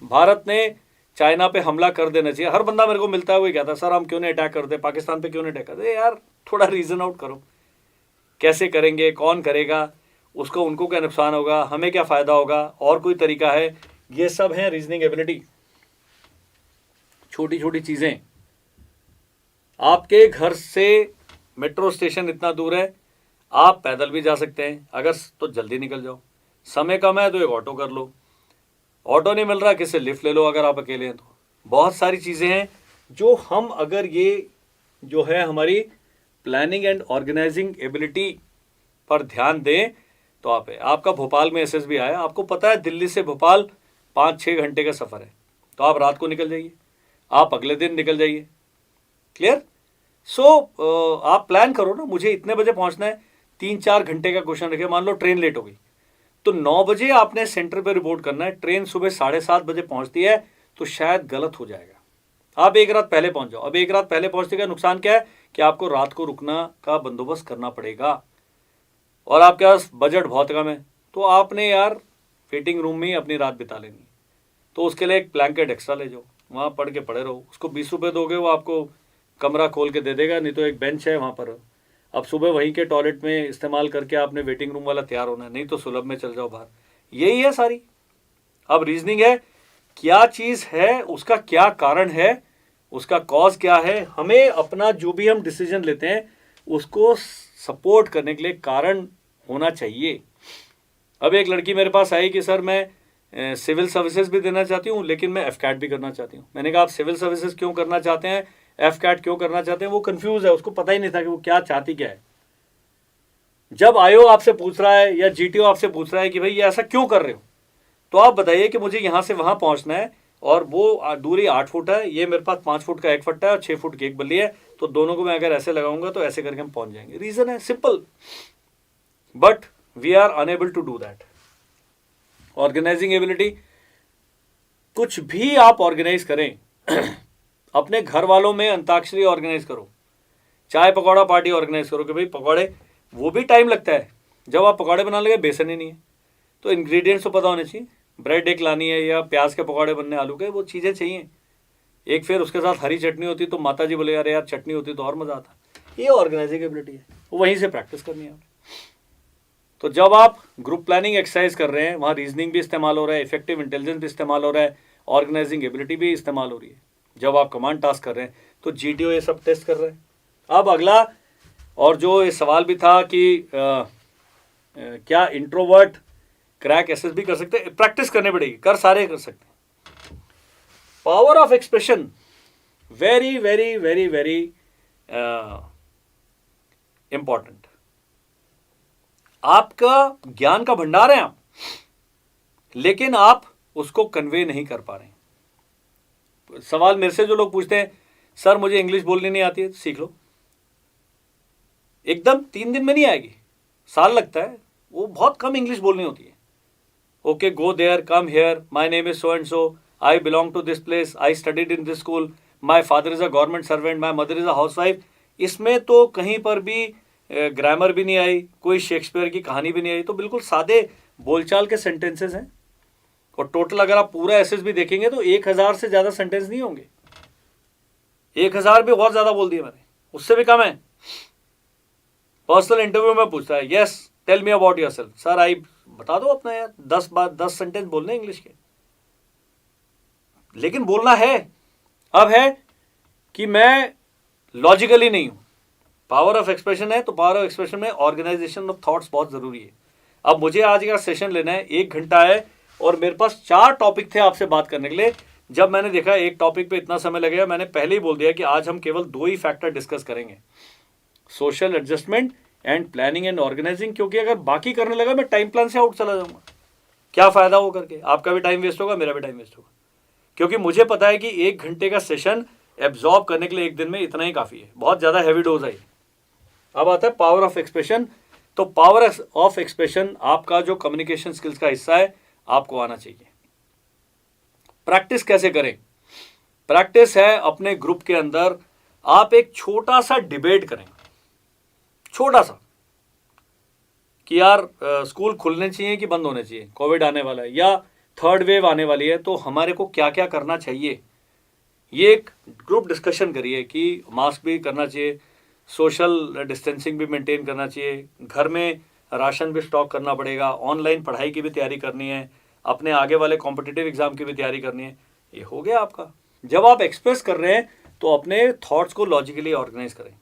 भारत ने चाइना पे हमला कर देना चाहिए। हर बंदा मेरे को मिलता है वही कहता है, सर हम क्यों नहीं अटैक करते, पाकिस्तान पे क्यों नहीं अटैक करते। यार थोड़ा रीजन आउट करो, कैसे करेंगे, कौन करेगा, उसको उनको क्या नुकसान होगा, हमें क्या फ़ायदा होगा, और कोई तरीका है। ये सब है रीजनिंग एबिलिटी, छोटी छोटी चीज़ें। आपके घर से मेट्रो स्टेशन इतना दूर है, आप पैदल भी जा सकते हैं, अगर तो जल्दी निकल जाओ। समय कम है तो एक ऑटो कर लो, ऑटो नहीं मिल रहा किससे लिफ्ट ले लो, अगर आप अकेले हैं तो। बहुत सारी चीज़ें हैं जो हम अगर ये जो है हमारी प्लानिंग एंड ऑर्गेनाइजिंग एबिलिटी पर ध्यान दें तो आप है। आपका भोपाल में एसएसबी आया, आपको पता है दिल्ली से भोपाल 5-6 घंटे का सफ़र है, तो आप रात को निकल जाइए, आप अगले दिन निकल जाइए। क्लियर? सो आप प्लान करो ना, मुझे इतने बजे पहुंचना है, 3-4 घंटे का क्वेश्चन रखे। मान लो ट्रेन लेट हो गई तो 9 बजे आपने सेंटर पे रिपोर्ट करना है, ट्रेन सुबह 7:30 बजे पहुंचती है तो शायद गलत हो जाएगा। आप एक रात पहले पहुंच जाओ। अब एक रात पहले पहुंचने का नुकसान क्या है कि आपको रात को रुकना का बंदोबस्त करना पड़ेगा, और आपके पास बजट बहुत कम है, तो आपने यार वेटिंग रूम में ही अपनी रात बिता लेनी। तो उसके लिए एक ब्लैंकेट एक्स्ट्रा ले जाओ, वहाँ पढ़ के पड़े रहो। उसको 20 रुपये दोगे, वो आपको कमरा खोल के दे देगा, नहीं तो एक बेंच है वहाँ पर। अब सुबह वहीं के टॉयलेट में इस्तेमाल करके आपने वेटिंग रूम वाला तैयार होना है, नहीं तो सुलभ में चल जाओ बाहर। यही है सारी। अब रीजनिंग है, क्या चीज़ है, उसका क्या कारण है, उसका कॉज क्या है। हमें अपना जो भी हम डिसीजन लेते हैं उसको सपोर्ट करने के लिए कारण होना चाहिए। अब एक लड़की मेरे पास आई कि सर मैं सिविल सर्विसेज भी देना चाहती हूँ, लेकिन मैं एफकैट भी करना चाहती हूँ। मैंने कहा आप सिविल सर्विसेज क्यों करना चाहते हैं, एफकैट क्यों करना चाहते हैं? वो कंफ्यूज है, उसको पता ही नहीं था कि वो क्या चाहती क्या है। जब आईओ आपसे पूछ रहा है या जीटीओ आपसे पूछ रहा है कि भाई ये ऐसा क्यों कर रहे हो, तो आप बताइए कि मुझे यहाँ से वहाँ पहुँचना है और वो दूरी 8 फुट है, ये मेरे पास 5 फुट का एक फट्टा है और 6 फुट की एक बल्ली है, तो दोनों को मैं अगर ऐसे लगाऊंगा तो ऐसे करके हम पहुँच जाएंगे। रीज़न है simple, but we are unable to do that. Organizing ability, कुछ भी आप ऑर्गेनाइज करें अपने घर वालों में अंताक्षरी ऑर्गेनाइज करो, चाय पकौड़ा पार्टी ऑर्गेनाइज करो कि भाई पकौड़े, वो भी टाइम लगता है। जब आप पकौड़े बना लगे, बेसन ही नहीं है, तो इंग्रेडिएंट्स तो पता होने चाहिए। ब्रेड एक लानी है या प्याज के पकौड़े बनने, आलू के, वो चीज़ें चाहिए। एक फिर उसके साथ हरी चटनी होती तो माता जी बोले यार यार चटनी होती तो और मज़ा आता। ये ऑर्गेनाइजिंग एबिलिटी है, वहीं से प्रैक्टिस करनी है। तो जब आप ग्रुप प्लानिंग एक्सरसाइज कर रहे हैं, वहाँ रीजनिंग भी इस्तेमाल हो रहा है, इफेक्टिव इंटेलिजेंस भी इस्तेमाल हो रहा है, ऑर्गेनाइजिंग एबिलिटी भी इस्तेमाल हो रही है। जब आप कमांड टास्क कर रहे हैं तो जीटीओ ये सब टेस्ट कर रहे हैं। अब अगला, और जो ये सवाल भी था कि क्या इंट्रोवर्ट क्रैक एसएसबी कर सकते हैं? प्रैक्टिस करनी पड़ेगी, कर सारे कर सकते हैं। Power of expression, very very very very important. आपका ज्ञान का भंडार है आप, लेकिन आप उसको कन्वे नहीं कर पा रहे हैं। सवाल मेरे से जो लोग पूछते हैं, सर मुझे इंग्लिश बोलनी नहीं आती है, तो सीख लो। एकदम 3 दिन में नहीं आएगी, साल लगता है। वो बहुत कम इंग्लिश बोलनी होती है। Okay, go there, come here, my name is so and so, I belong to this place, I studied in this school, my father is a government servant, my mother is a housewife. इसमें तो कहीं पर भी grammar भी नहीं आई, कोई Shakespeare की कहानी भी नहीं आई, तो बिल्कुल सादे बोलचाल के सेंटेंसेस हैं। और टोटल अगर आप पूरा एसएसबी देखेंगे तो 1000 से ज़्यादा सेंटेंस नहीं होंगे। 1000 भी बहुत ज़्यादा बोल दिया मैंने, उससे भी कम है। पर्सनल इंटरव्यू में पूछता है, yes tell me about yourself, sir I, बता दो अपना यार, 10 सेंटेंस बोलने इंग्लिश के, लेकिन बोलना है। अब है कि मैं लॉजिकली नहीं हूं। पावर ऑफ एक्सप्रेशन है, तो पावर ऑफ एक्सप्रेशन में ऑर्गेनाइजेशन ऑफ थॉट्स बहुत जरूरी है। अब मुझे आज का सेशन लेना है, 1 घंटा है और मेरे पास 4 टॉपिक थे आपसे बात करने के लिए। जब मैंने देखा एक टॉपिक पे इतना समय लगेगा, मैंने पहले ही बोल दिया कि आज हम केवल 2 ही फैक्टर डिस्कस करेंगे, social adjustment and planning and organizing. क्योंकि अगर बाकी करने लगा मैं टाइम प्लान से आउट चला जाऊंगा, क्या फायदा हो करके, आपका भी टाइम वेस्ट होगा, मेरा भी टाइम वेस्ट होगा। क्योंकि मुझे पता है कि 1 घंटे का सेशन एब्जॉर्ब करने के लिए एक दिन में इतना ही काफ़ी है, बहुत ज़्यादा हैवी डोज है। अब आता है पावर ऑफ एक्सप्रेशन। तो पावर ऑफ एक्सप्रेशन आपका जो कम्युनिकेशन स्किल्स का हिस्सा है, आपको आना चाहिए। प्रैक्टिस कैसे करें? प्रैक्टिस है अपने ग्रुप के अंदर आप एक छोटा सा डिबेट करें, छोटा सा, कि यार स्कूल खुलने चाहिए कि बंद होने चाहिए, कोविड आने वाला है या 3rd वेव आने वाली है, तो हमारे को क्या क्या करना चाहिए। ये एक ग्रुप डिस्कशन करिए कि मास्क भी करना चाहिए, सोशल डिस्टेंसिंग भी मेंटेन करना चाहिए, घर में राशन भी स्टॉक करना पड़ेगा, ऑनलाइन पढ़ाई की भी तैयारी करनी है, अपने आगे वाले कॉम्पिटिटिव एग्जाम की भी तैयारी करनी है। ये हो गया आपका। जब आप एक्सप्रेस कर रहे हैं तो अपने थॉट्स को लॉजिकली ऑर्गेनाइज करें।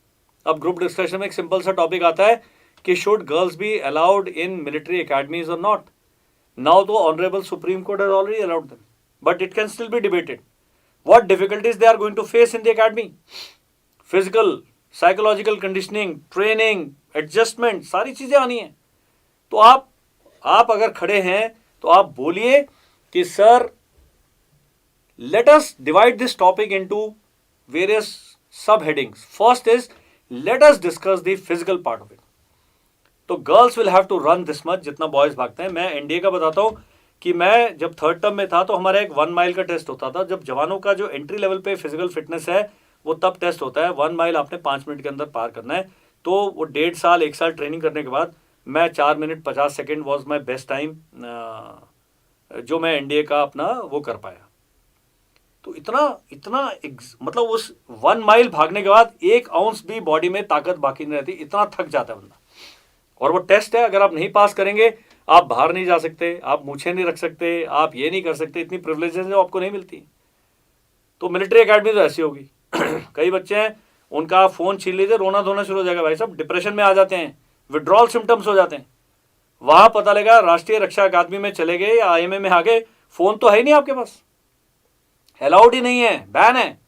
अब ग्रुप डिस्कशन में एक सिंपल सा टॉपिक आता है कि should girls be allowed in military academies और नॉट। नाउ तो honourable supreme court has already allowed them, but it can still be debated what difficulties they are going to face in the academy, physical, psychological conditioning, training, adjustment, सारी चीजें आनी है। तो आप अगर खड़े हैं तो आप बोलिए कि sir let us divide this topic into various subheadings. First is let us discuss the physical part of it. तो girls will have to run this much जितना बॉयज भागते हैं। मैं एनडीए का बताता हूँ कि मैं जब 3rd टर्म में था तो हमारा एक 1 माइल का टेस्ट होता था। जब जवानों का जो एंट्री लेवल पे फिजिकल फिटनेस है वो तब टेस्ट होता है। 1 माइल आपने 5 मिनट के अंदर पार करना है। तो वो 1.5 साल 1 साल ट्रेनिंग करने के बाद मैं 4 minute 50 second was my best time जो मैं एनडीए का अपना वो कर पाया। तो इतना मतलब उस 1 माइल भागने के बाद 1 आउंस भी बॉडी में ताकत बाकी नहीं रहती, इतना थक जाता है बंदा। और वो टेस्ट है, अगर आप नहीं पास करेंगे आप बाहर नहीं जा सकते, आप मूछें नहीं रख सकते, आप ये नहीं कर सकते, इतनी प्रिविलेजेस जो आपको नहीं मिलती। तो मिलिट्री एकेडमी तो ऐसी होगी। कई बच्चे हैं उनका फोन छीन लीजिए, रोना धोना शुरू हो जाएगा, भाई साहब डिप्रेशन में आ जाते हैं, विड्रॉल सिम्टम्स हो जाते हैं। वहां पता लगा राष्ट्रीय रक्षा अकादमी में चले गए या आईएमए में आ गए, फोन तो है ही नहीं आपके पास, अलाउड ही नहीं है, बैन है।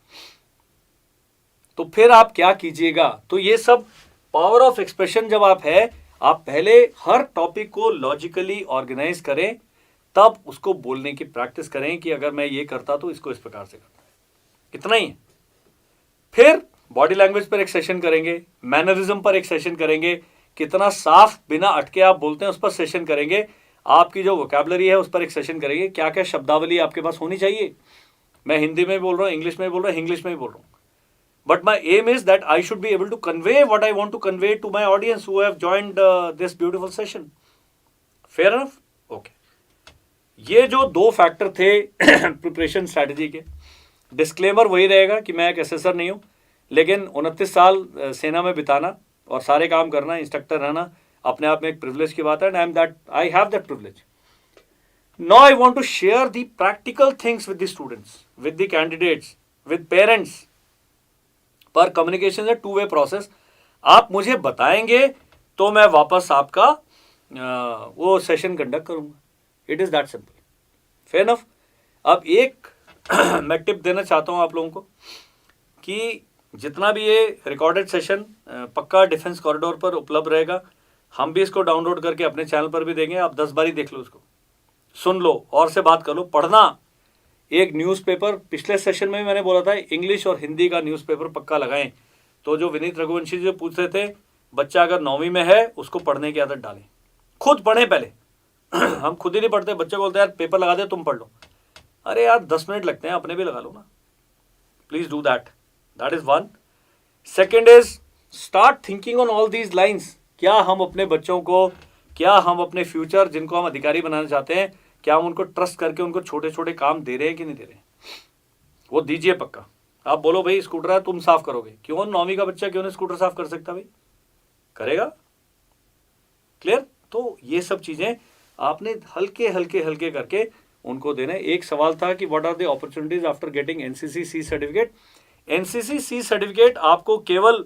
तो फिर आप क्या कीजिएगा? तो ये सब पावर ऑफ एक्सप्रेशन जब आप है, आप पहले हर टॉपिक को लॉजिकली ऑर्गेनाइज करें, तब उसको बोलने की प्रैक्टिस करें कि अगर मैं ये करता तो इसको इस प्रकार से करता। इतना ही है। फिर बॉडी लैंग्वेज पर एक सेशन करेंगे, मैनरिज्म पर एक सेशन करेंगे, कितना साफ बिना अटके आप बोलते हैं उस पर सेशन करेंगे, आपकी जो वोकैबुलरी है उस पर एक सेशन करेंगे, क्या क्या शब्दावली आपके पास होनी चाहिए। मैं हिंदी में बोल रहा हूँ, इंग्लिश में बोल रहा हूँ, इंग्लिश में भी बोल रहा हूँ, but my aim is that I should be able to convey what I want to convey to my audience who have joined this beautiful session. Fair enough? Okay. ये जो 2 फैक्टर थे प्रिपरेशन स्ट्रैटेजी के, disclaimer वही रहेगा कि मैं एक assessor नहीं हूँ, लेकिन 29 साल सेना में बिताना और सारे काम करना, इंस्ट्रक्टर रहना अपने आप में एक प्रिविलेज की बात है, and I have that privilege. Now I want to share the practical things with the students, with the candidates, with parents. पर कम्युनिकेशन है 2-वे प्रोसेस। आप मुझे बताएंगे तो मैं वापस आपका वो सेशन कंडक्ट करूंगा। It is that simple. Fair enough. अब एक मैं टिप देना चाहता हूं आप लोगों को कि जितना भी ये रिकॉर्डेड सेशन पक्का डिफेंस कॉरिडोर पर उपलब्ध रहेगा। हम भी इसको डाउनलोड करके अपने चैनल पर भी देंगे, आप 10 बार ही देख लो, उसको सुन लो और से बात कर लो। पढ़ना, एक न्यूज़पेपर पिछले सेशन में भी मैंने बोला था, इंग्लिश और हिंदी का न्यूज़पेपर पक्का लगाएं। तो जो विनीत रघुवंशी जी पूछ रहे थे, बच्चा अगर 9वीं में है उसको पढ़ने की आदत डालें, खुद पढ़ें पहले। हम खुद ही नहीं पढ़ते, बच्चे बोलते हैं यार पेपर लगा दे तुम पढ़ लो। अरे यार 10 मिनट लगते हैं, अपने भी लगा लो ना। Please do that, that is 1। Second is start thinking on all these lines. क्या हम अपने बच्चों को, क्या हम अपने फ्यूचर जिनको हम अधिकारी बनाना चाहते हैं, क्या हम उनको ट्रस्ट करके उनको छोटे छोटे काम दे रहे हैं कि नहीं दे रहे हैं? वो दीजिए पक्का। आप बोलो भाई स्कूटर है तुम साफ करोगे, क्यों? 9वीं का बच्चा क्यों नहीं स्कूटर साफ कर सकता? भाई करेगा। क्लियर? तो ये सब चीजें आपने हल्के हल्के हल्के करके उनको देने। एक सवाल था कि what are the opportunities after getting NCC C certificate. NCC C certificate आपको केवल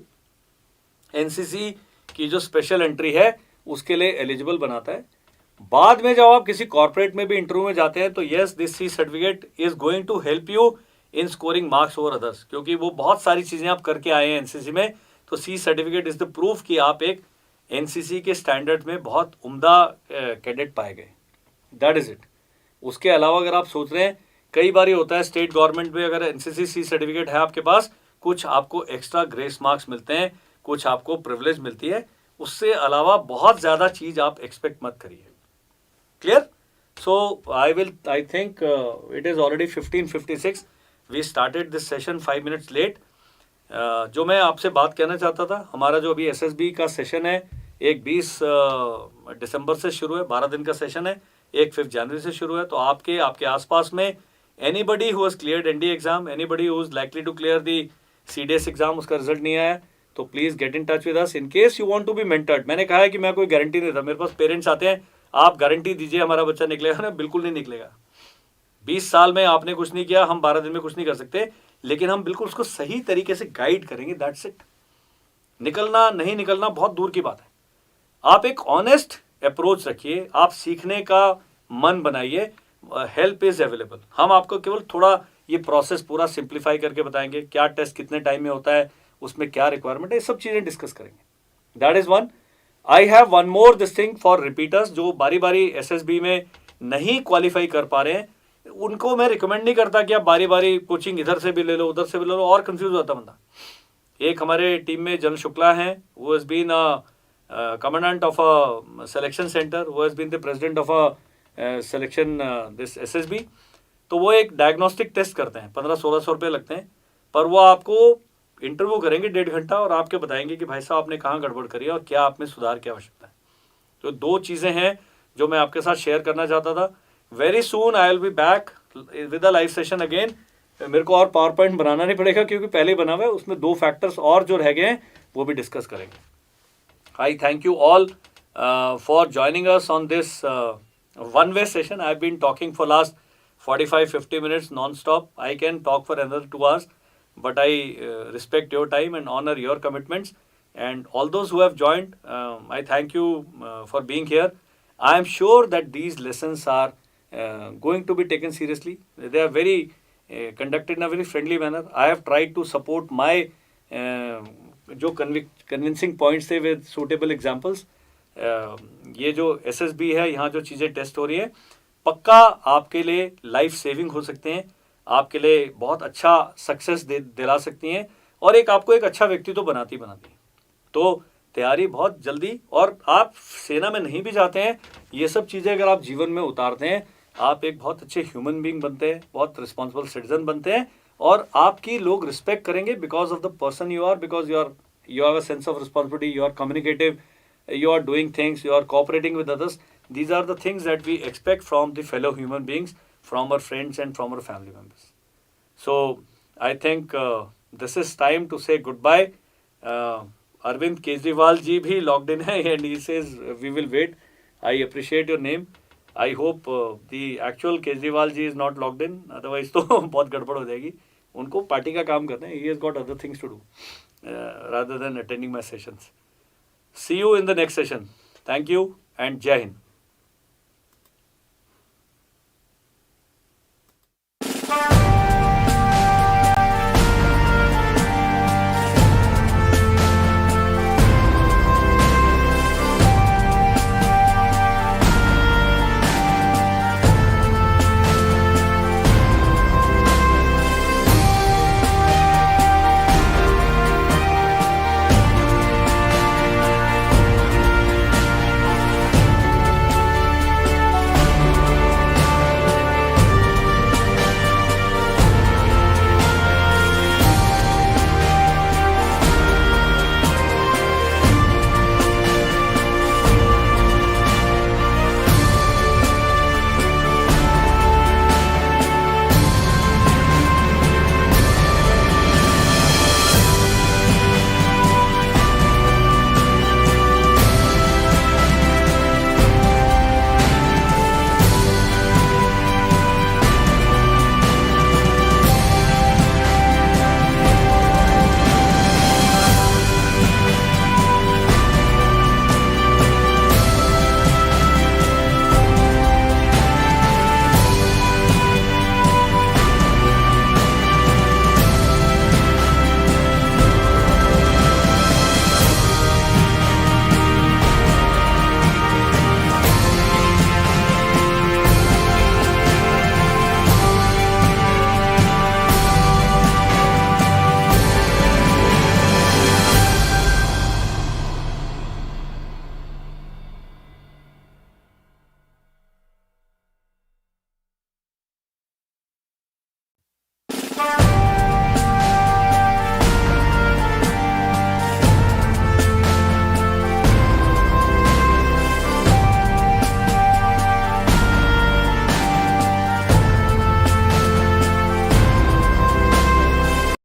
एनसीसी की जो स्पेशल एंट्री है उसके लिए एलिजिबल बनाता है। बाद में जब आप किसी कॉर्पोरेट में भी इंटरव्यू में जाते हैं तो yes, this C certificate is going to help you in scoring marks over others, क्योंकि वो बहुत सारी चीज़ें आप करके आए हैं एनसीसी में। तो C certificate is the proof कि आप एक एनसीसी के स्टैंडर्ड में बहुत उम्दा कैडेट पाए गए। That is it. उसके अलावा अगर आप सोच रहे हैं, कई बार ये होता है स्टेट गवर्नमेंट में अगर एनसीसी सी सर्टिफिकेट है आपके पास, कुछ आपको एक्स्ट्रा ग्रेस मार्क्स मिलते हैं, कुछ आपको प्रिविलेज मिलती है, उससे अलावा बहुत ज़्यादा चीज़ आप एक्सपेक्ट मत करिए। Clear? So I think it is already 15:56। We started this session 5 minutes late. जो मैं आपसे बात कहना चाहता था, हमारा जो अभी एसएसबी का सेशन है, एक 20 दिसंबर से शुरू है, 12 दिन का सेशन है, एक 5 जनवरी से शुरू है। तो आपके आसपास में anybody who has cleared ND exam, anybody who is likely to clear the CDS exam, उसका रिजल्ट नहीं आया, तो please get in touch with us in case you want to be mentored. मैंने कहा है कि मैं कोई गारंटी नहीं देता, मेरे पास पेरेंट्स आते हैं, आप गारंटी दीजिए हमारा बच्चा निकलेगा ना, बिल्कुल नहीं निकलेगा। 20 साल में आपने कुछ नहीं किया, हम 12 दिन में कुछ नहीं कर सकते, लेकिन हम बिल्कुल उसको सही तरीके से गाइड करेंगे, दैट्स इट। निकलना नहीं निकलना बहुत दूर की बात है। आप एक ऑनेस्ट अप्रोच रखिए, आप सीखने का मन बनाइए, हेल्प इज अवेलेबल। हम आपको केवल थोड़ा ये प्रोसेस पूरा सिंप्लीफाई करके बताएंगे, क्या टेस्ट कितने टाइम में होता है, उसमें क्या रिक्वायरमेंट है, ये सब चीज़ें डिस्कस करेंगे। That is one. I have one more this thing for repeaters, जो बारी बारी एसएसबी में नहीं क्वालिफाई कर पा रहे हैं, उनको मैं रिकमेंड नहीं करता कि आप बारी बारी कोचिंग इधर से भी ले लो उधर से भी ले लो, और कंफ्यूज होता बंदा। एक हमारे टीम में जनरल शुक्ला हैं, वो has been commandant of a selection centre, वो has been the president of a selection this SSB. तो वो एक डायग्नोस्टिक टेस्ट करते हैं, 1500-1600 रुपये लगते हैं, पर वो आपको इंटरव्यू करेंगे 1.5 घंटा और आपके बताएंगे कि भाई साहब आपने कहाँ गड़बड़ करी है और क्या आप में सुधार की आवश्यकता है। तो 2 चीज़ें हैं जो मैं आपके साथ शेयर करना चाहता था। Very soon I will be back with a live session again. मेरे को और पावर पॉइंट बनाना नहीं पड़ेगा क्योंकि पहले ही बना हुआ है, उसमें 2 फैक्टर्स और जो रह गए हैं वो भी डिस्कस करेंगे। I thank you all for joining us on this one-way session. I've been talking for last 45-50 minutes non-stop. I can talk for another 2 hours, but I respect your time and honor your commitments. And all those who have joined, I thank you for being here. I am sure that these lessons are going to be taken seriously. They are very conducted in a very friendly manner. I have tried to support my जो convincing points थे with suitable examples. ये जो SSB है, यहाँ जो चीज़ें test हो रही है, पक्का आपके लिए लाइफ सेविंग हो सकते हैं, आपके लिए बहुत अच्छा सक्सेस दिला सकती हैं और एक आपको एक अच्छा व्यक्ति तो बनाती बनाती है। तो तैयारी बहुत जल्दी, और आप सेना में नहीं भी जाते हैं, ये सब चीज़ें अगर आप जीवन में उतारते हैं, आप एक बहुत अच्छे ह्यूमन बीइंग बनते हैं, बहुत रिस्पॉन्सिबल सिटीजन बनते हैं, और आपकी लोग रिस्पेक्ट करेंगे because of the person you are, because you have a sense of responsibility, you are communicative, you are doing things, you are cooperating with others. These are the things that we expect from the fellow human beings, from our friends and from our family members. So I think this is time to say goodbye. Arvind Kejriwal ji bhi logged in hai and he says we will wait. I appreciate your name. I hope the actual Kejriwal ji is not logged in, otherwise तो बहुत गड़बड़ हो जाएगी। उनको party का काम करना है, he has got other things to do rather than attending my sessions. See you in the next session. Thank you and Jai Hind.